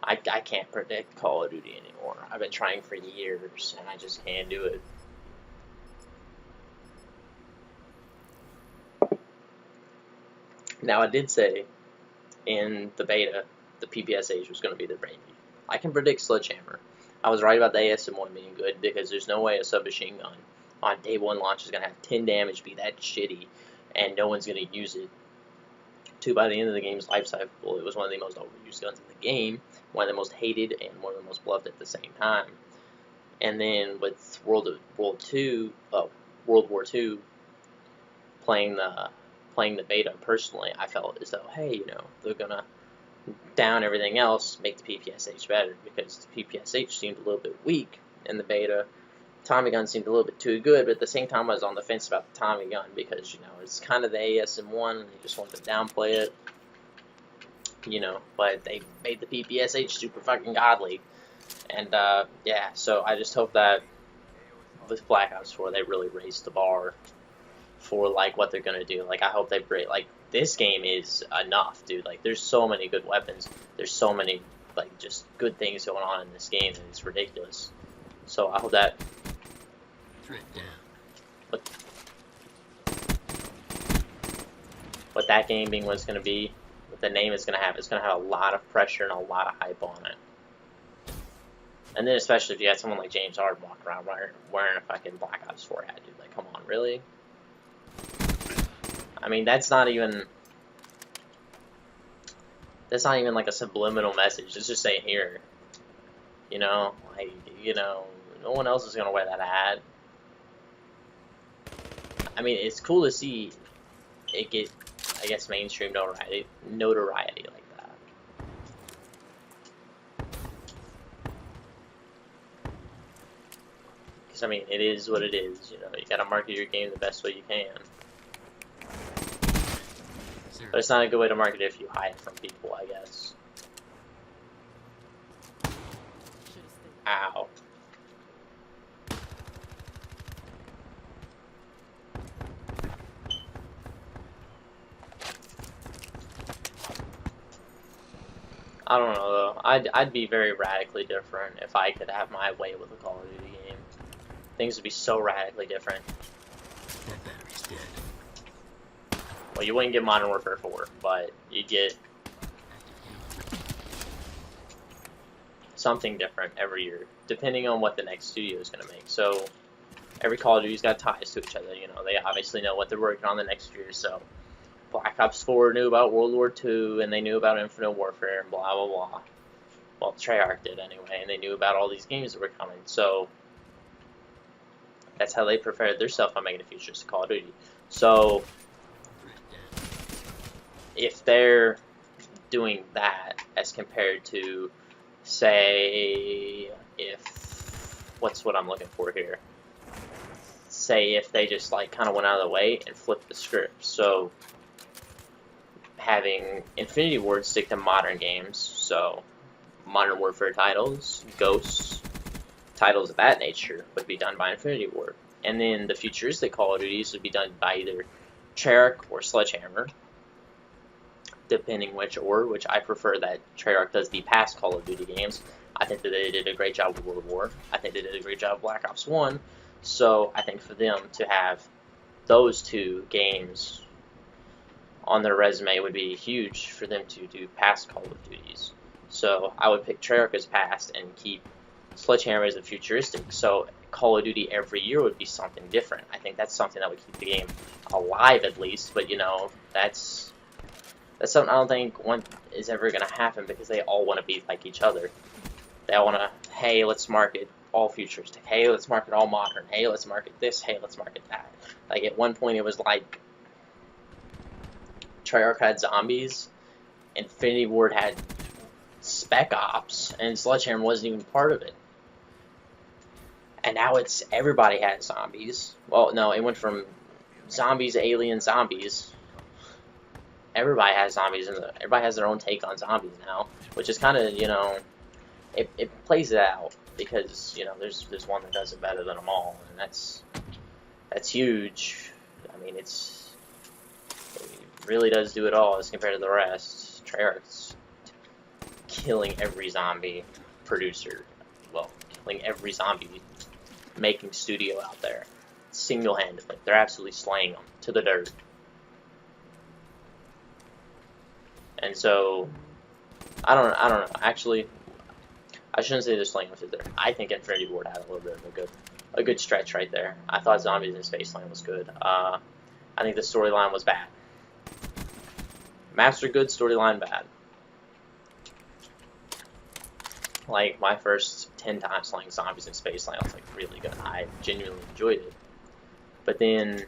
I can't predict Call of Duty anymore. I've been trying for years, and I just can't do it. Now, I did say in the beta, the PPSH was going to be the baby. I can predict Sledgehammer. I was right about the ASM-1 being good, because there's no way a submachine gun on day 1 launch is going to have 10 damage, be that shitty, and no one's going to use it. 2, by the end of the game's life cycle, it was one of the most overused guns in the game, one of the most hated, and one of the most loved at the same time. And then with World War II, playing the beta personally, I felt as though, hey, you know, they're gonna down everything else, make the PPSH better, because the PPSH seemed a little bit weak in the beta. Tommy gun seemed a little bit too good, but at the same time I was on the fence about the Tommy gun, because, you know, it's kind of the ASM-1, and they just wanted to downplay it, you know, but they made the PPSH super fucking godly. And yeah, so I just hope that with Black Ops 4 they really raised the bar for like what they're gonna do. Like, I hope they break, like, this game is enough, dude. Like, there's so many good weapons, there's so many like just good things going on in this game, and it's ridiculous. So I hope that Threat down. what that game being what's going to be, what the name is going to have a lot of pressure and a lot of hype on it. And then especially if you had someone like James Harden walking around wearing a fucking Black Ops 4 hat, dude. Like, come on, really? I mean, that's not even like a subliminal message. It's just saying, here, you know, like, you know, no one else is going to wear that hat. I mean, it's cool to see it get, I guess, mainstream notoriety like that. Because, I mean, it is what it is, you know. You gotta market your game the best way you can. But it's not a good way to market it if you hide it from people, I guess. Ow. I don't know though. I'd be very radically different if I could have my way with a Call of Duty game. Things would be so radically different. That battery's dead. Well, you wouldn't get Modern Warfare 4, but you'd get something different every year, depending on what the next studio is going to make. So every Call of Duty's got ties to each other. You know, they obviously know what they're working on the next year. So Black Ops 4 knew about World War II, and they knew about Infinite Warfare, and blah, blah, blah. Well, Treyarch did anyway, and they knew about all these games that were coming. So that's how they prepared themselves on making the futures to Call of Duty. So if they're doing that as compared to say if what's what I'm looking for here. Say if they just like kind of went out of the way and flipped the script. So having Infinity Ward stick to modern games, so Modern Warfare titles, Ghosts, titles of that nature would be done by Infinity Ward. And then the futuristic Call of Duties would be done by either Treyarch or Sledgehammer, depending which I prefer that Treyarch does the past Call of Duty games. I think that they did a great job with World War. I think they did a great job with Black Ops 1. So I think for them to have those two games on their resume would be huge for them to do past Call of Duties. So I would pick Treyarch as past and keep Sledgehammer as a futuristic. So Call of Duty every year would be something different. I think that's something that would keep the game alive at least. But you know, that's something I don't think one is ever going to happen because they all want to be like each other. They all want to, hey, let's market all futuristic. Hey, let's market all modern. Hey, let's market this. Hey, let's market that. Like at one point it was like Treyarch had zombies, Infinity Ward had Spec Ops, and Sledgehammer wasn't even part of it. And now it's everybody has zombies. Well, no, it went from zombies, aliens, zombies. Everybody has zombies, and everybody has their own take on zombies now, which is kind of, you know, it plays it out because, you know, there's one that does it better than them all, and that's huge. I mean, it really does do it all as compared to the rest. Treyarch's killing every zombie producer, well, killing every zombie making studio out there, single-handedly. They're absolutely slaying them to the dirt. And so, I don't know. Actually, I shouldn't say they're slaying them to the dirt. I think Infinity Ward had a little bit of a good stretch right there. I thought Zombies in Spaceland was good. I think the storyline was bad. Maps are good, storyline bad. Like, my first 10 times playing Zombies in Spaceland was, like, really good. I genuinely enjoyed it. But then,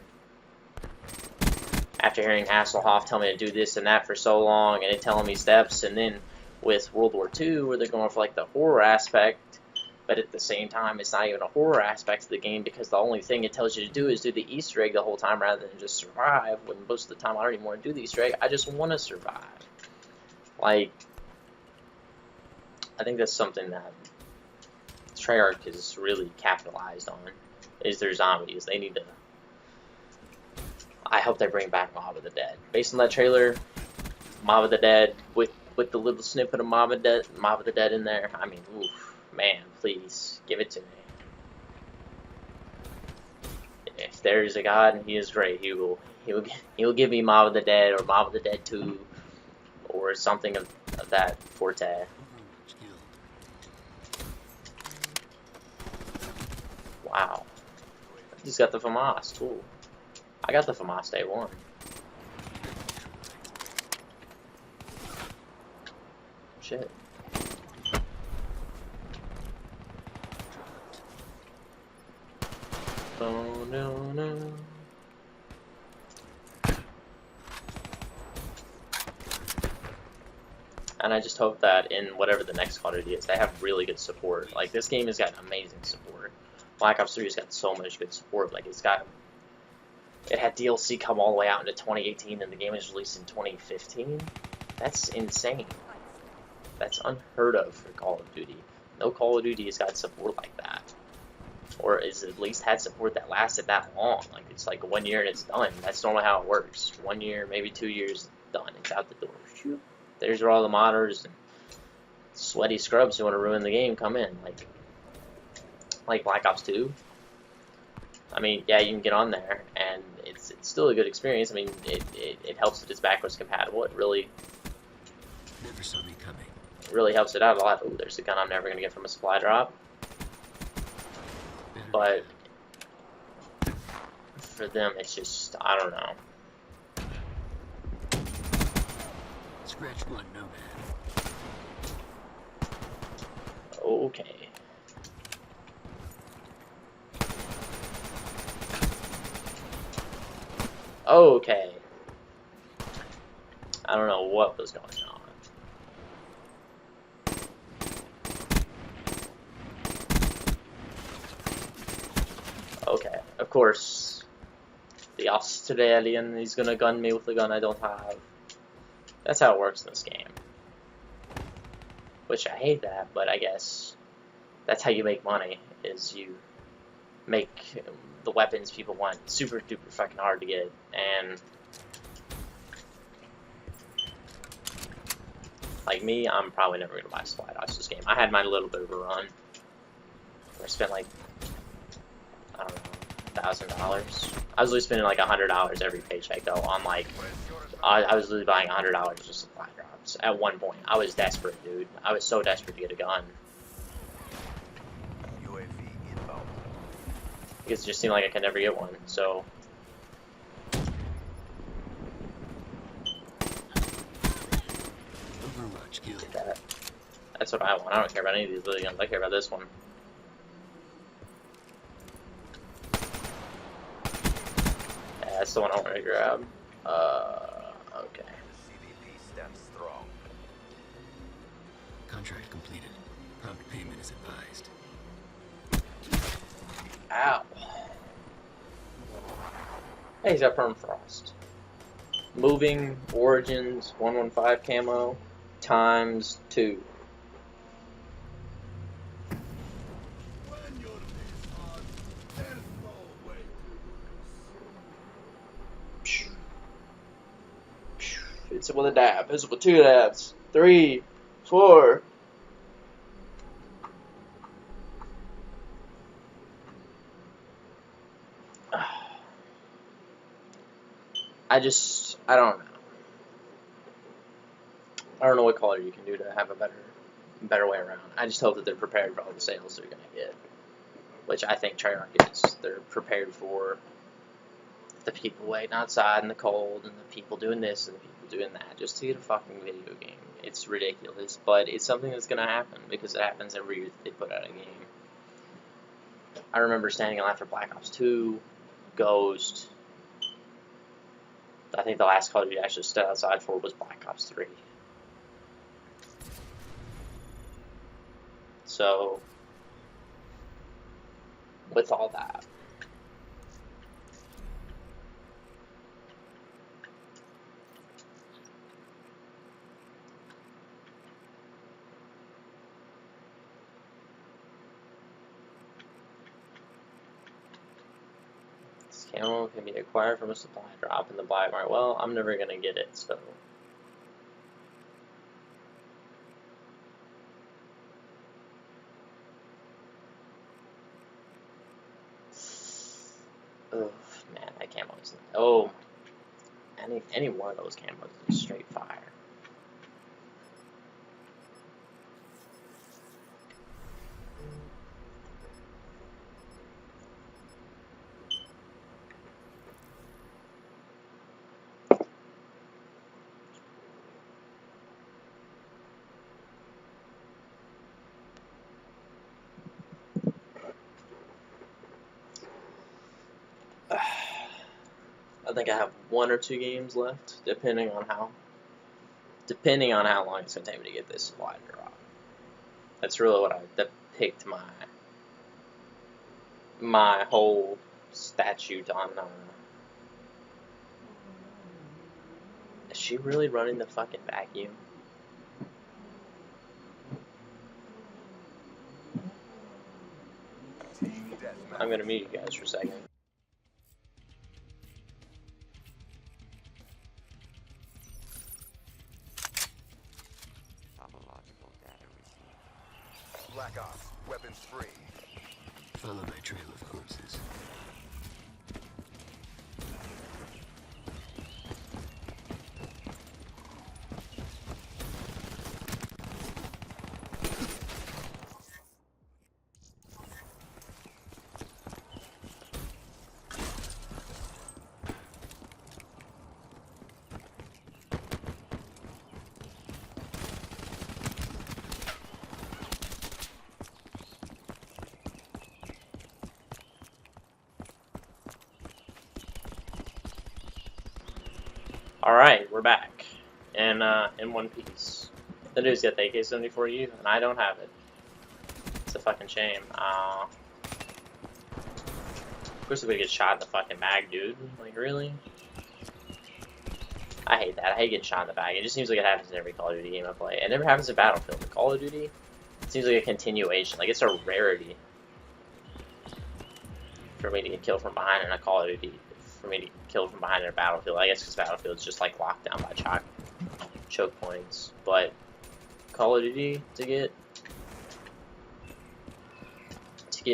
after hearing Hasselhoff tell me to do this and that for so long, and it telling me steps, and then with World War II, where they're going for, like, the horror aspect, but at the same time, it's not even a horror aspect of the game, because the only thing it tells you to do is do the Easter egg the whole time, rather than just survive, when most of the time I don't even want to do the Easter egg, I just want to survive. Like, I think that's something that Treyarch has really capitalized on, is their zombies. They need to... I hope they bring back Mob of the Dead. Based on that trailer, Mob of the Dead, with the little snippet of Mob of the Dead in there, I mean, oof, man, please, give it to me. If there is a God, He is great. He'll give me Mob of the Dead, or Mob of the Dead 2, or something of that forte. Wow. He's got the FAMAS, cool. I got the FAMAS day one. Shit. Oh no no. And I just hope that in whatever the next Call of Duty is, they have really good support. Like, this game has got amazing support. Black Ops 3 has got so much good support. Like, it had DLC come all the way out into 2018, and the game was released in 2015. That's insane. That's unheard of for Call of Duty. No Call of Duty has got support like that. Or is at least had support that lasted that long. Like, it's like 1 year and it's done. That's normally how it works. 1 year, maybe 2 years, done. It's out the door. Shoot. There's where all the modders and sweaty scrubs who want to ruin the game come in. Like Black Ops 2. I mean, yeah, you can get on there, and it's still a good experience. I mean, it helps that it's backwards compatible. It really Never saw me coming. really helps it out a lot. Ooh, there's a gun I'm never going to get from a supply drop. But for them, it's just, I don't know. Scratch one, Nomad. Okay. Okay. I don't know what was going on. Okay, of course, the Australian, he's gonna gun me with a gun I don't have. That's how it works in this game. Which I hate that, but I guess that's how you make money, is you make the weapons people want super duper fucking hard to get. And like me, I'm probably never gonna buy supply drops this game. I had my little bit of a run where I spent like, I don't know, $1,000. I was literally spending like $100 every paycheck though on like, I was literally buying $100 of supply drops at one point. I was desperate, dude. I was so desperate to get a gun UAV inbound. because it just seemed like I could never get one. So Overwatch kill. get that. That's what I want. I don't care about any of these little guns. I care about this one. Yeah, that's the one I want to grab. Okay. CDP stands strong. Contract completed. Prompt payment is advised. Ow. Hey, he's got permafrost. Moving Origins 115 camo times 2. Hits it with a dab. Hits it with 2 dabs. 3, 4. I don't know. I don't know what color you can do to have a better way around. I just hope that they're prepared for all the sales they're gonna get, which I think Treyarch is. They're prepared for the people waiting outside in the cold and the people doing this and the people doing that just to get a fucking video game. It's ridiculous, but it's something that's gonna happen because it happens every year that they put out a game. I remember standing on after Black Ops 2, Ghost. I think the last Call of Duty I actually stood outside for was Black Ops 3. So, with all that, this camo can be acquired from a supply drop in the black market. Well, I'm never gonna get it, so. Oh man, that camo is. Oh, any one of those camos is straight fire. I think I have 1 or 2 games left, depending on how long it's gonna take me to get this supply drop. That's really what that picked my whole statute on. Is she really running the fucking vacuum? Team deathmatch. I'm gonna mute you guys for a second. Black Ops, weapons free. Follow my trail of corpses. Alright, we're back. In one piece. The dude's got the AK-74U, and I don't have it. It's a fucking shame. Of course, I'm gonna get shot in the fucking back, dude. Like, really? I hate that. I hate getting shot in the back. It just seems like it happens in every Call of Duty game I play. It never happens in Battlefield. But Call of Duty, it seems like a continuation. Like, it's a rarity for me to get killed from behind in a Call of Duty. For me to get killed from behind in a Battlefield. I guess because Battlefield's just, like, locked down by choke points. But Call of Duty, to get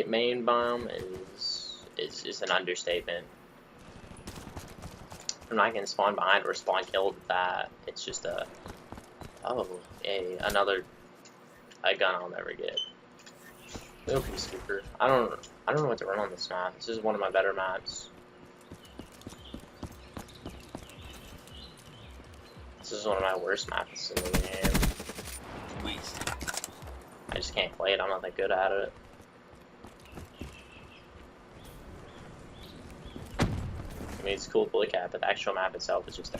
main bomb is an understatement. I'm not getting spawned behind or spawn killed with that. It's just a gun I'll never get. Real Peacekeeper. I don't know what to run on this map. This is one of my better maps. This is one of my worst maps in the game. I just can't play it. I'm not that good at it. I mean, it's cool to look at, but the actual map itself is just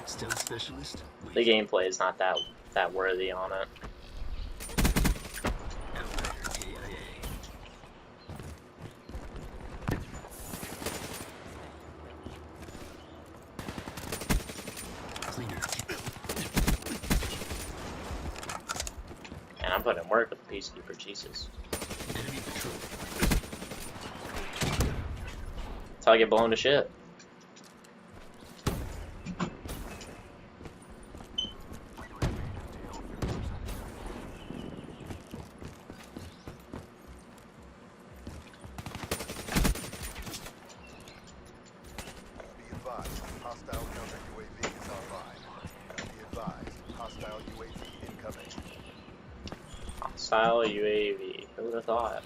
Stealth specialist. The gameplay is not that worthy on it. Outrider KIA. Cleaner. And I'm putting in work with the Peacekeeper, Jesus. Enemy patrol. That's how I get blown to shit. Be advised, hostile counter UAV is online. Be advised, hostile UAV incoming. Hostile UAV. Who would have thought?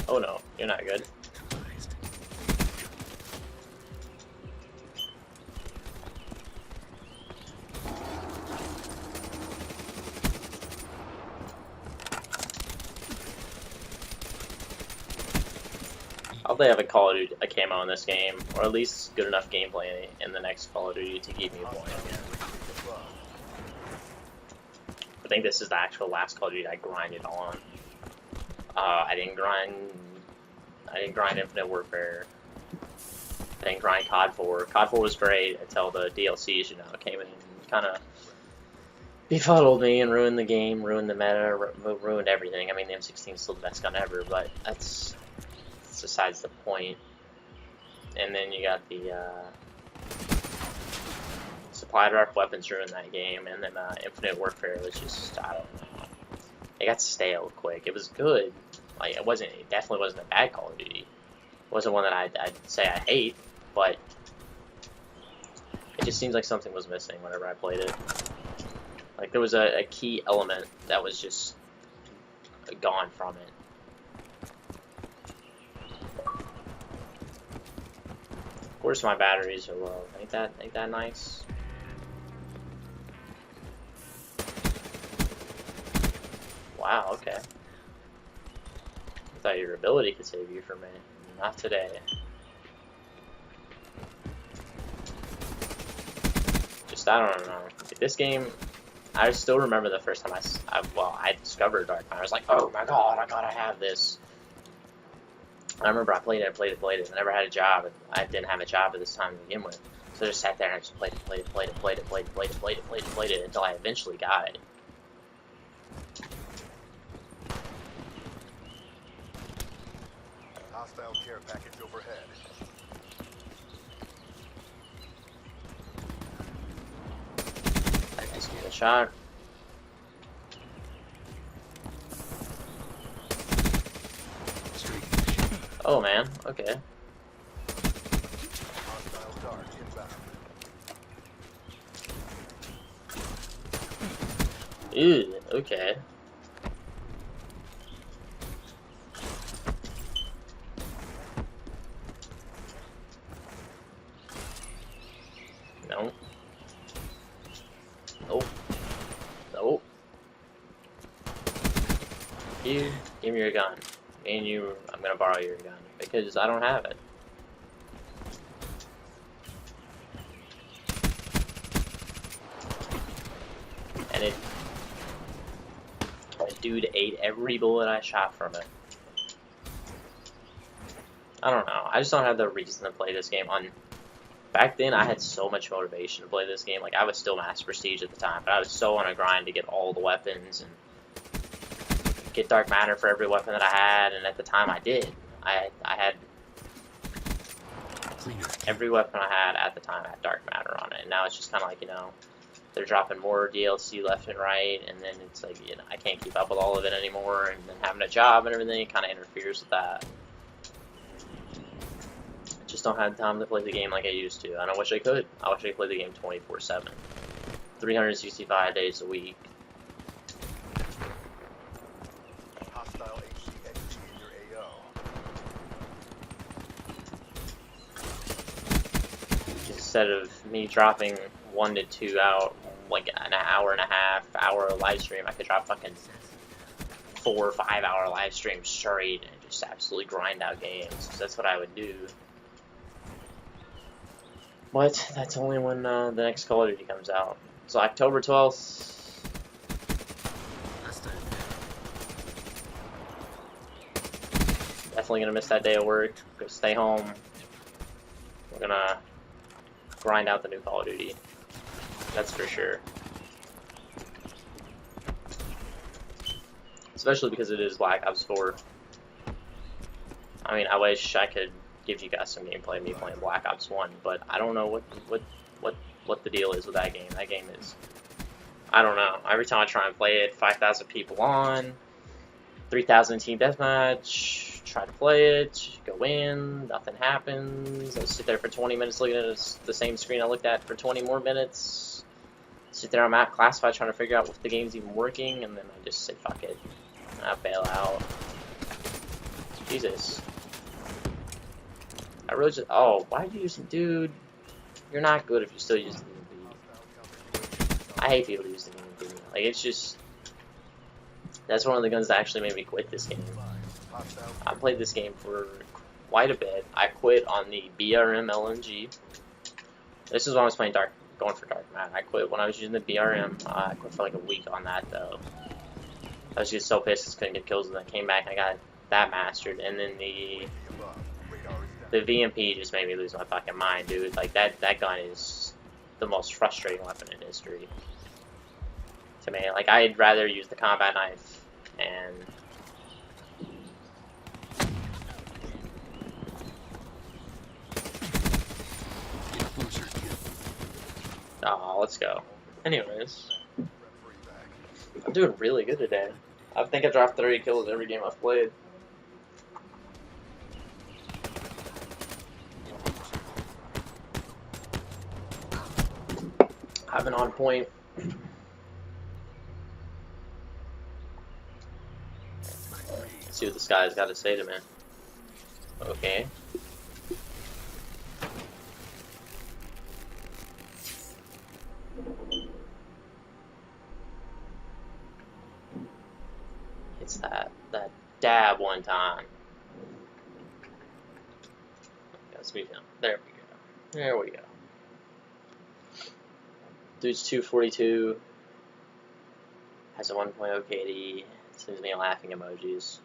Oh no, you're not good. Advised. I hope they have a Call of Duty a camo in this game, or at least good enough gameplay in the next Call of Duty to keep me playing. I think this is the actual last Call of Duty I grinded on. I didn't grind Infinite Warfare. I didn't grind COD 4. COD 4 was great until the DLCs, came in and kind of befuddled me and ruined the game, ruined the meta, ruined everything. I mean, the M16 is still the best gun ever, but that's besides the point. And then you got the supply drop weapons ruined that game, and then Infinite Warfare was just, I don't know. It got stale quick. It was good. Like, it definitely wasn't a bad Call of Duty. It wasn't one that I'd say I hate, but it just seems like something was missing whenever I played it. Like, there was a key element that was just gone from it. Of course my batteries are low. Ain't that nice? Wow, okay. I thought your ability could save you from it. Not today. Just, I don't know. This game, I still remember the first time I discovered Darkfire. I was like, oh my god, I gotta have this. I remember I played it. I never had a job. I didn't have a job at this time to begin with. So I just sat there and I just played it until I eventually got it. Hostile care package overhead. I just get a shot. Oh man, okay. Hostile dart inbound. Ew, okay. No. Nope. Nope. You, give me your gun. Me and you, I'm gonna borrow your gun because I don't have it. And it dude ate every bullet I shot from it. I don't know. I just don't have the reason to play this game. Back then, I had so much motivation to play this game. Like, I was still Master Prestige at the time, but I was so on a grind to get all the weapons and get Dark Matter for every weapon that I had, and at the time I did. I had Cleaner. every weapon I had at the time had Dark Matter on it, and now it's just kind of like, you know, they're dropping more DLC left and right, and then it's like, you know, I can't keep up with all of it anymore, and then having a job and everything kind of interferes with that. Just don't have time to play the game like I used to, and I wish I could. I wish I could play the game 24/7, 365 days a week. Hostile HCXG in your AO. Instead of me dropping 1 to 2 out, like an hour and a half, hour live stream, I could drop fucking 4 or 5 hour live streams straight and just absolutely grind out games. 'Cause that's what I would do. But that's only when the next Call of Duty comes out. So October 12th. Hostile. Definitely gonna miss that day of work. Gonna stay home. We're gonna grind out the new Call of Duty. That's for sure. Especially because it is Black Ops 4. I mean, I wish I could give you guys some gameplay of me playing Black Ops 1, but I don't know what the deal is with that game. That game is, I don't know. Every time I try and play it, 5,000 people on, 3,000 team deathmatch, try to play it, go in, nothing happens. I sit there for 20 minutes looking at the same screen I looked at for 20 more minutes. Sit there on map classify trying to figure out if the game's even working, and then I just say fuck it. I bail out. Jesus. I really just, oh, why did you use, dude, you're not good if you still use the VMP. I hate people using the VMP. Like, it's just, that's one of the guns that actually made me quit this game. I played this game for quite a bit. I quit on the BRM LMG. This is when I was playing going for Dark Matter. I quit when I was using the BRM. I quit for like a week on that though. I was just so pissed I couldn't get kills, and I came back and I got that mastered, and then the VMP just made me lose my fucking mind, dude. Like, that gun is the most frustrating weapon in history to me. Like, I'd rather use the combat knife and Closer. oh, let's go. Anyways, I'm doing really good today. I think I dropped 30 kills every game I've played. I've been on point. Let's see what this guy's got to say to me. Okay. It's that dab one time. Let's move down. There we go. There we go. Dude's 242. Has a 1.0 KD. Sends me laughing emojis.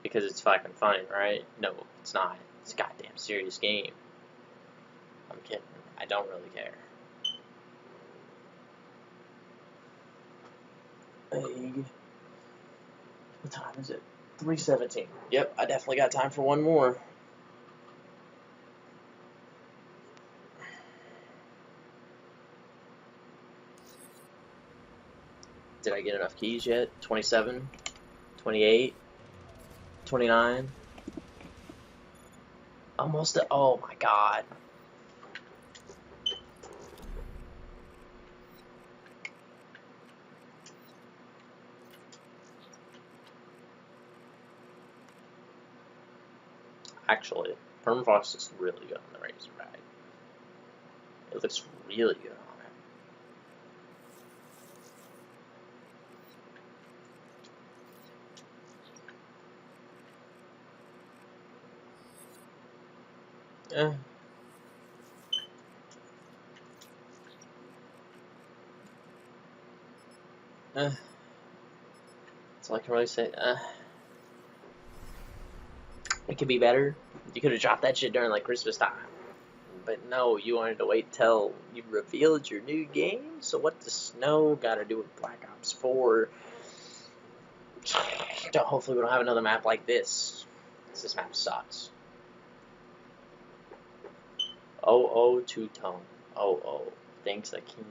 Because it's fucking funny, right? No, it's not. It's a goddamn serious game. I'm kidding. I don't really care. Hey. What time is it? 3:17. Yep, I definitely got time for one more. Did I get enough keys yet? 27? 28? 29? Almost at, oh my god. Actually, Permafrost looks really good on the Razorback. It looks really good on it. That's all I can really say. It could be better. You could have dropped that shit during like Christmas time. But no, you wanted to wait till you revealed your new game? So what does snow got to do with Black Ops 4? Hopefully we don't have another map like this. This map sucks. Oh, two-tone. Oh. Thanks Akeem.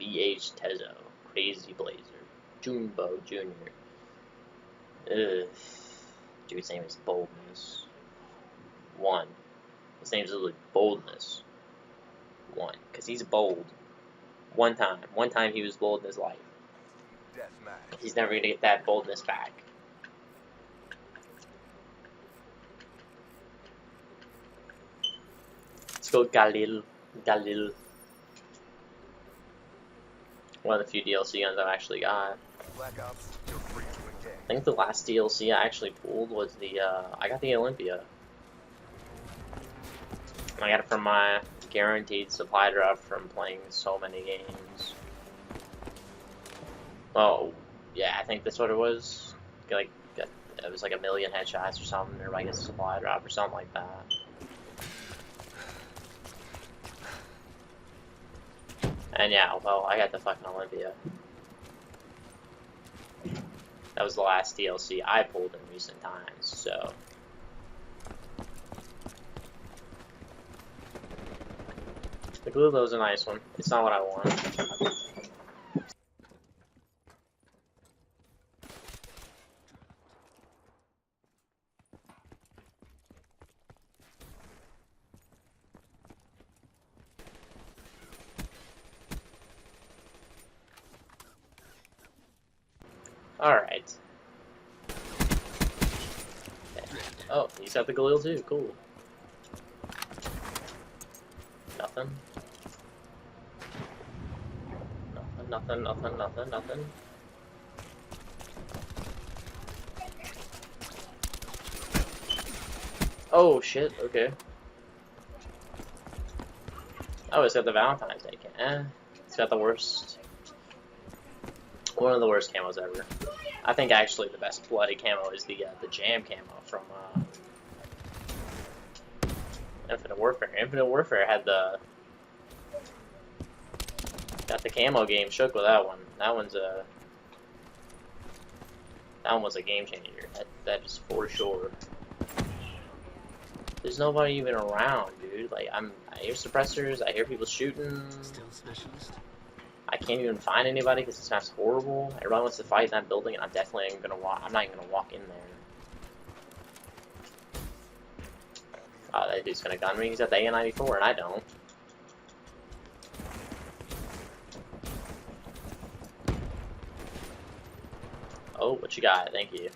BH Tezo. Crazy Blazer. Jumbo Jr. Ugh. Dude's name is Boldness. 1. His name's literally Boldness. 1. Because he's bold. One time he was bold in his life. Deathmatch. He's never going to get that boldness back. Let's go Galil. One of the few DLC guns I've actually got. Black Ops, you're free to engage. I think the last DLC I actually pulled was the, I got the Olympia. I got it from my guaranteed supply drop from playing so many games. Oh, yeah, I think that's what it was. Like, it was like 1 million headshots or something, or like a supply drop or something like that. And yeah, well, I got the fucking Olympia. That was the last DLC I pulled in recent times, so. The glue though is a nice one. It's not what I want. Alright. Oh, he's got the Galil too, cool. Nothing. Nothing. Oh shit, okay. Oh, it's got the Valentine's Day camo. It's got the worst. One of the worst camos ever. I think actually the best bloody camo is the jam camo from Infinite Warfare. Infinite Warfare had got the camo game shook with that one. That one was a game changer. That is for sure. There's nobody even around, dude. Like I hear suppressors, I hear people shooting. Still specialist. I can't even find anybody because this map's horrible. Everyone wants to fight in that building, and I'm definitely ain't gonna walk. I'm not even gonna walk in there. Oh, that dude's gonna gun me. He's got the AN-94, and I don't. Oh, what you got? Thank you.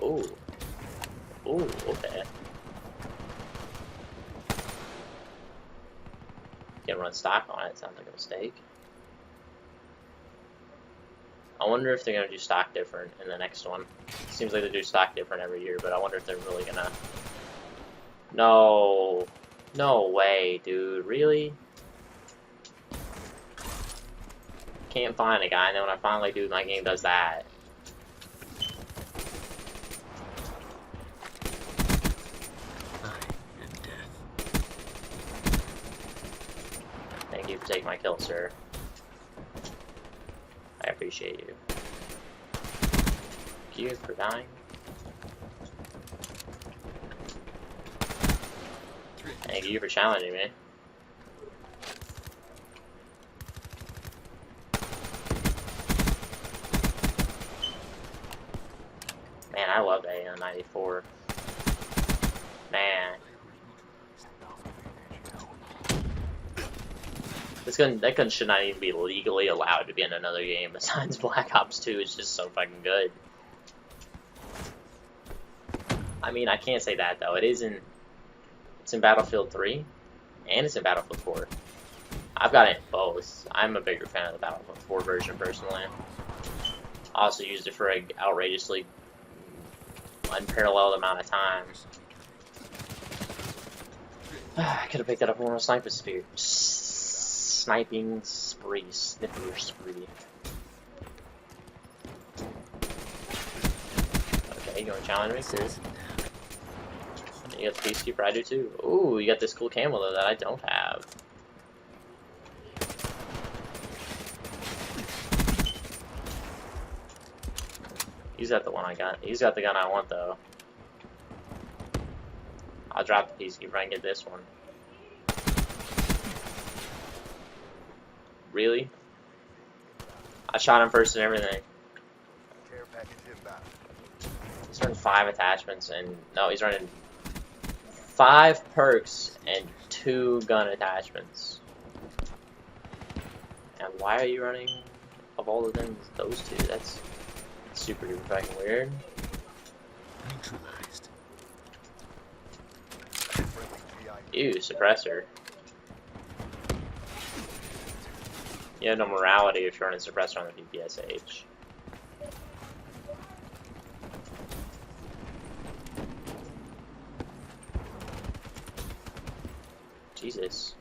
Ooh. Ooh, okay. Can't run stock on it. Sounds like a mistake. I wonder if they're gonna do stock different in the next one. Seems like they do stock different every year, but I wonder if they're really gonna. No way, dude. Really? Can't find a guy, and then when I finally do, my game does that. And death. Thank you for taking my kill, sir. I appreciate you. Thank you for dying. Thank you for challenging me. Man, I love AN-94. Man. That gun should not even be legally allowed to be in another game besides Black Ops 2. It's just so fucking good. I mean, I can't say that though. It's in Battlefield 3 and it's in Battlefield 4. I've got it in both. I'm a bigger fan of the Battlefield 4 version personally. I also used it for an outrageously unparalleled amount of time. I could have picked that up on a sniping spree. Snipper spree. Hey, you want to challenge me? Cool. Assassin down. You got the Peacekeeper, I do too. Ooh, you got this cool camo though that I don't have. He's got the one I got. He's got the gun I want though. I'll drop the Peacekeeper and get this one. Really? I shot him first and everything. Care package inbound. He's running 5 attachments and no, he's running 5 perks and 2 gun attachments. And why are you running, of all the things, those 2? That's super duper fucking weird. Neutralized. Friendly GI. Ew, suppressor. You have no morality if you're running suppressor on the PPSH. Jesus.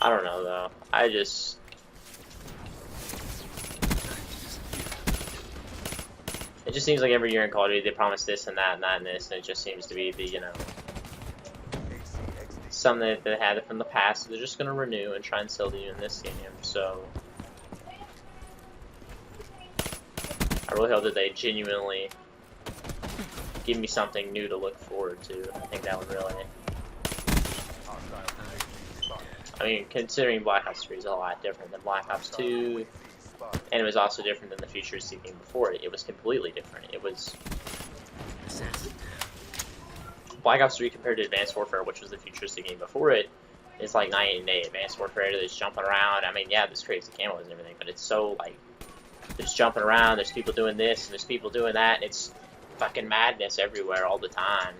I don't know though. I just. It just seems like every year in Call of Duty they promise this and that and that and this, and it just seems to be the, you know, HCXD. something that they had from the past. So they're just gonna renew and try and sell to you in this game. So I really hope that they genuinely give me something new to look forward to. I think that would really. Hostile UAV spotted. I mean, considering Black Ops 3 is a lot different than Black Ops 2, UAV spotted. and it was also different than the futuristic game before it. It was completely different. It was Assassin down. Black Ops 3 compared to Advanced Warfare, which was the futuristic game before it. It's like night and day. Advanced Warfare, there's jumping around. I mean, yeah, there's crazy camos and everything, but it's so like there's jumping around. There's people doing this and there's people doing that, and it's fucking madness everywhere all the time.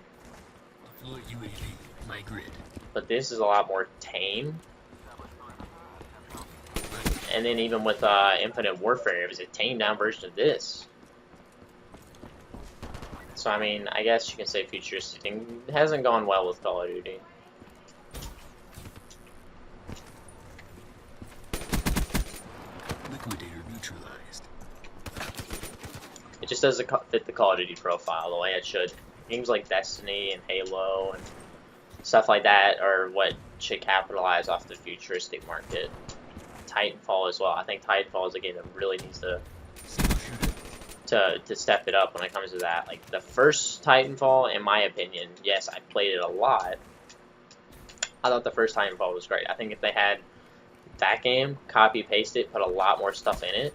Deploy UAV. My grid. But this is a lot more tame. And then even with Infinite Warfare, it was a tamed down version of this. So I mean, I guess you can say futuristic thing hasn't gone well with Call of Duty. Liquidator neutralized. It just doesn't fit the Call of Duty profile the way it should. Games like Destiny and Halo and stuff like that are what should capitalize off the futuristic market. Titanfall as well. I think Titanfall is a game that really needs to Single shooter. to step it up when it comes to that. Like the first Titanfall, in my opinion, yes, I played it a lot. I thought the first Titanfall was great. I think if they had that game, copy paste it, put a lot more stuff in it,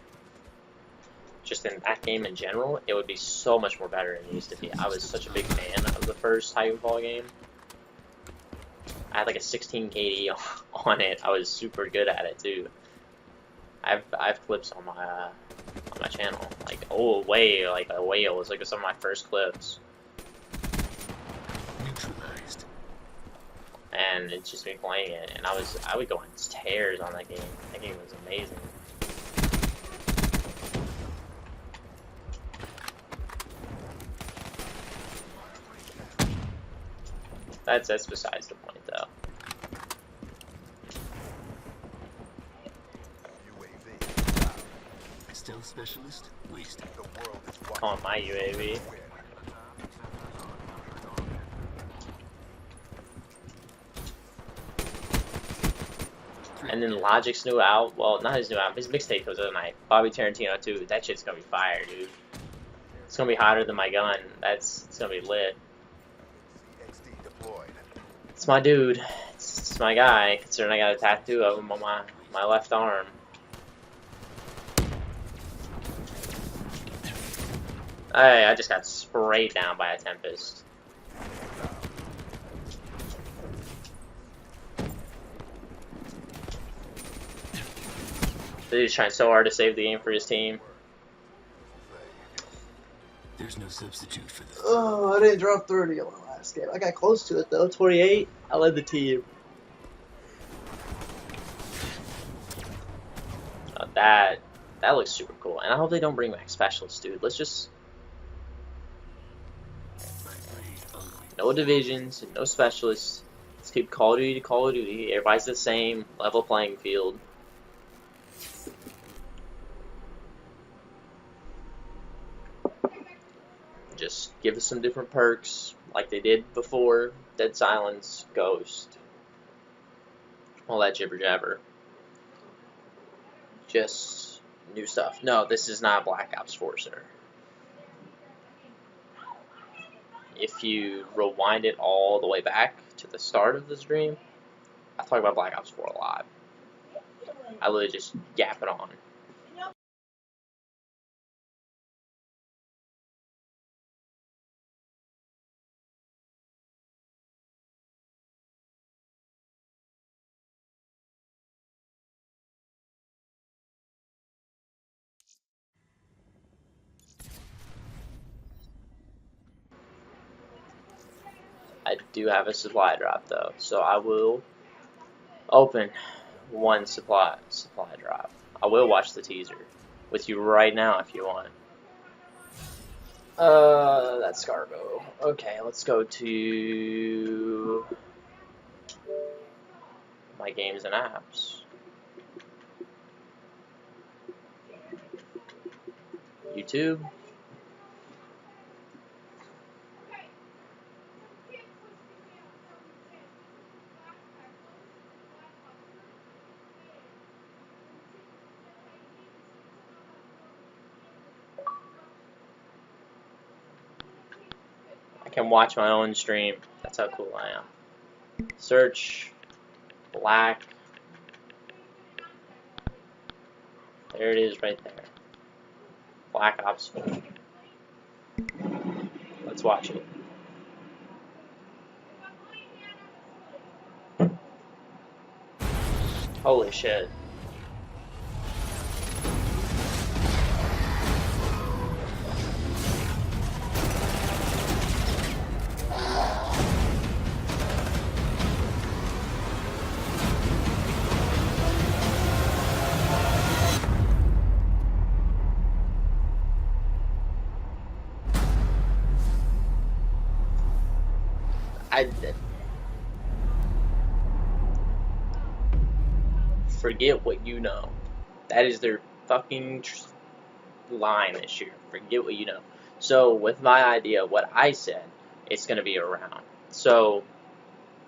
just in that game in general, it would be so much more better than it used to be. I was such a big fan of the first Titanfall game. I had like a 16 KD on it. I was super good at it too. I've clips on my channel. Like like a whale was like some of my first clips, Neutralized. and it's just me playing it, and I would go on tears on that game. That game was amazing. That's besides the point though. UAV down. Stealth specialist. Wasted. The world is watching. Calling my UAV. Win. And then Logic's new out. Well, not his new album. His mixtape was the other night. Bobby Tarantino too. That shit's gonna be fire, dude. It's gonna be hotter than my gun. It's gonna be lit. CXD deployed. It's my dude. It's my guy. Considering I got a tattoo of him on my left arm. Hey, I just got sprayed down by a Tempest. He's trying so hard to save the game for his team. There's no substitute for this. Oh, I didn't drop 30 on my last game. I got close to it though. 28. I led the team. That looks super cool, and I hope they don't bring back specialists, dude. Let's just My grade only. no divisions, no specialists. Let's keep Call of Duty to Call of Duty. Everybody's the same level playing field. give us some different perks like they did before. Dead Silence, Ghost, all that jibber jabber. Just new stuff. No, this is not Black Ops 4, sir. If you rewind it all the way back to the start of the stream, I talk about Black Ops 4 a lot. I literally just yap it on. I do have a supply drop though, so I will open one supply drop. I will watch the teaser with you right now if you want. That's Scarbo. Okay, let's go to my games and apps. YouTube. I can watch my own stream. That's how cool I am. Search Black. There it is right there. Black Ops 4. Let's watch it. Holy shit. Forget what you know. That is their fucking line this year. Forget what you know. So with my idea, what I said, it's going to be around. So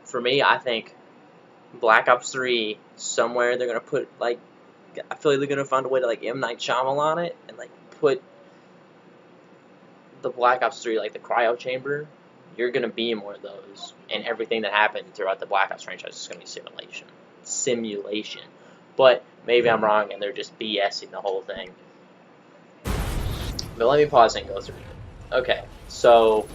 for me, I think Black Ops 3, somewhere they're going to put, like, I feel like they're going to find a way to, like, M. Night Shyamalan it and, like, put the Black Ops 3, like, the cryo chamber. You're going to be in one of those, and everything that happened throughout the Black Ops franchise is going to be simulation. But maybe I'm wrong, and they're just BSing the whole thing. But let me pause and go through it. Okay, so,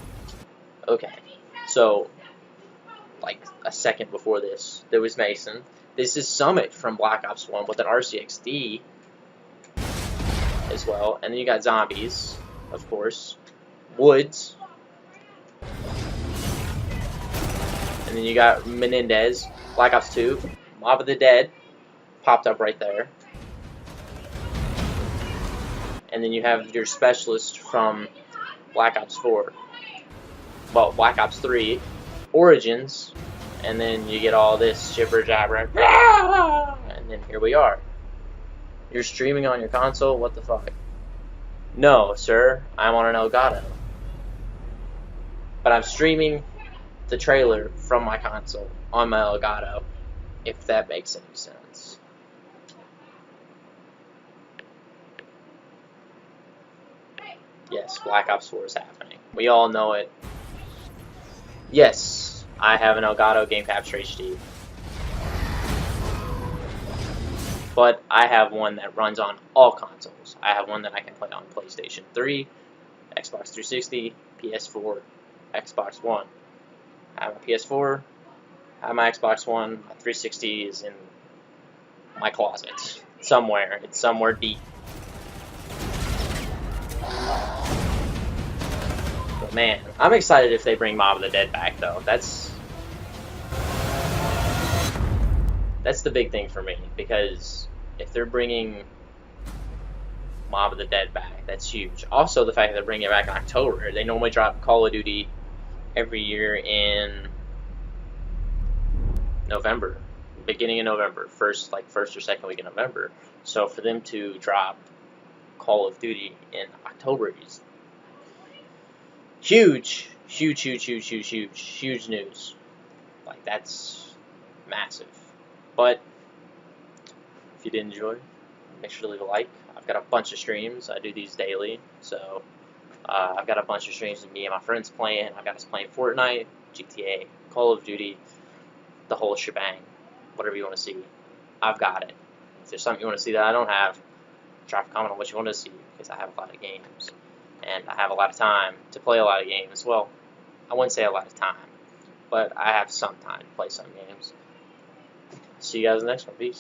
like a second before this, there was Mason. This is Summit from Black Ops 1 with an RCXD as well. And then you got Zombies, of course. Woods. And then you got Menendez, Black Ops 2, Mob of the Dead, popped up right there. And then you have your specialist from Black Ops 4. Well, Black Ops 3, Origins, and then you get all this jibber jabber, and then here we are. You're streaming on your console? What the fuck? No, sir, I'm on an Elgato. But I'm streaming the trailer from my console on my Elgato, if that makes any sense. Yes, Black Ops 4 is happening. We all know it. Yes, I have an Elgato Game Capture HD. But I have one that runs on all consoles. I have one that I can play on PlayStation 3, Xbox 360, PS4, Xbox One. I have a PS4, I have my Xbox One, my 360 is in my closet. Somewhere. It's somewhere deep. But man, I'm excited if they bring Mob of the Dead back, though. That's the big thing for me, because if they're bringing Mob of the Dead back, that's huge. Also, the fact that they're bringing it back in October. They normally drop Call of Duty every year in November, beginning of November, first or second week in November. So for them to drop Call of Duty in October is huge news. Like, that's massive. But if you did enjoy, make sure to leave a like. I've got a bunch of streams. I do these daily, so I've got a bunch of streams with me and my friends playing. I've got us playing Fortnite, GTA, Call of Duty, the whole shebang. Whatever you want to see, I've got it. If there's something you want to see that I don't have, drop a comment on what you want to see, because I have a lot of games. And I have a lot of time to play a lot of games. Well, I wouldn't say a lot of time, but I have some time to play some games. See you guys in the next one. Peace.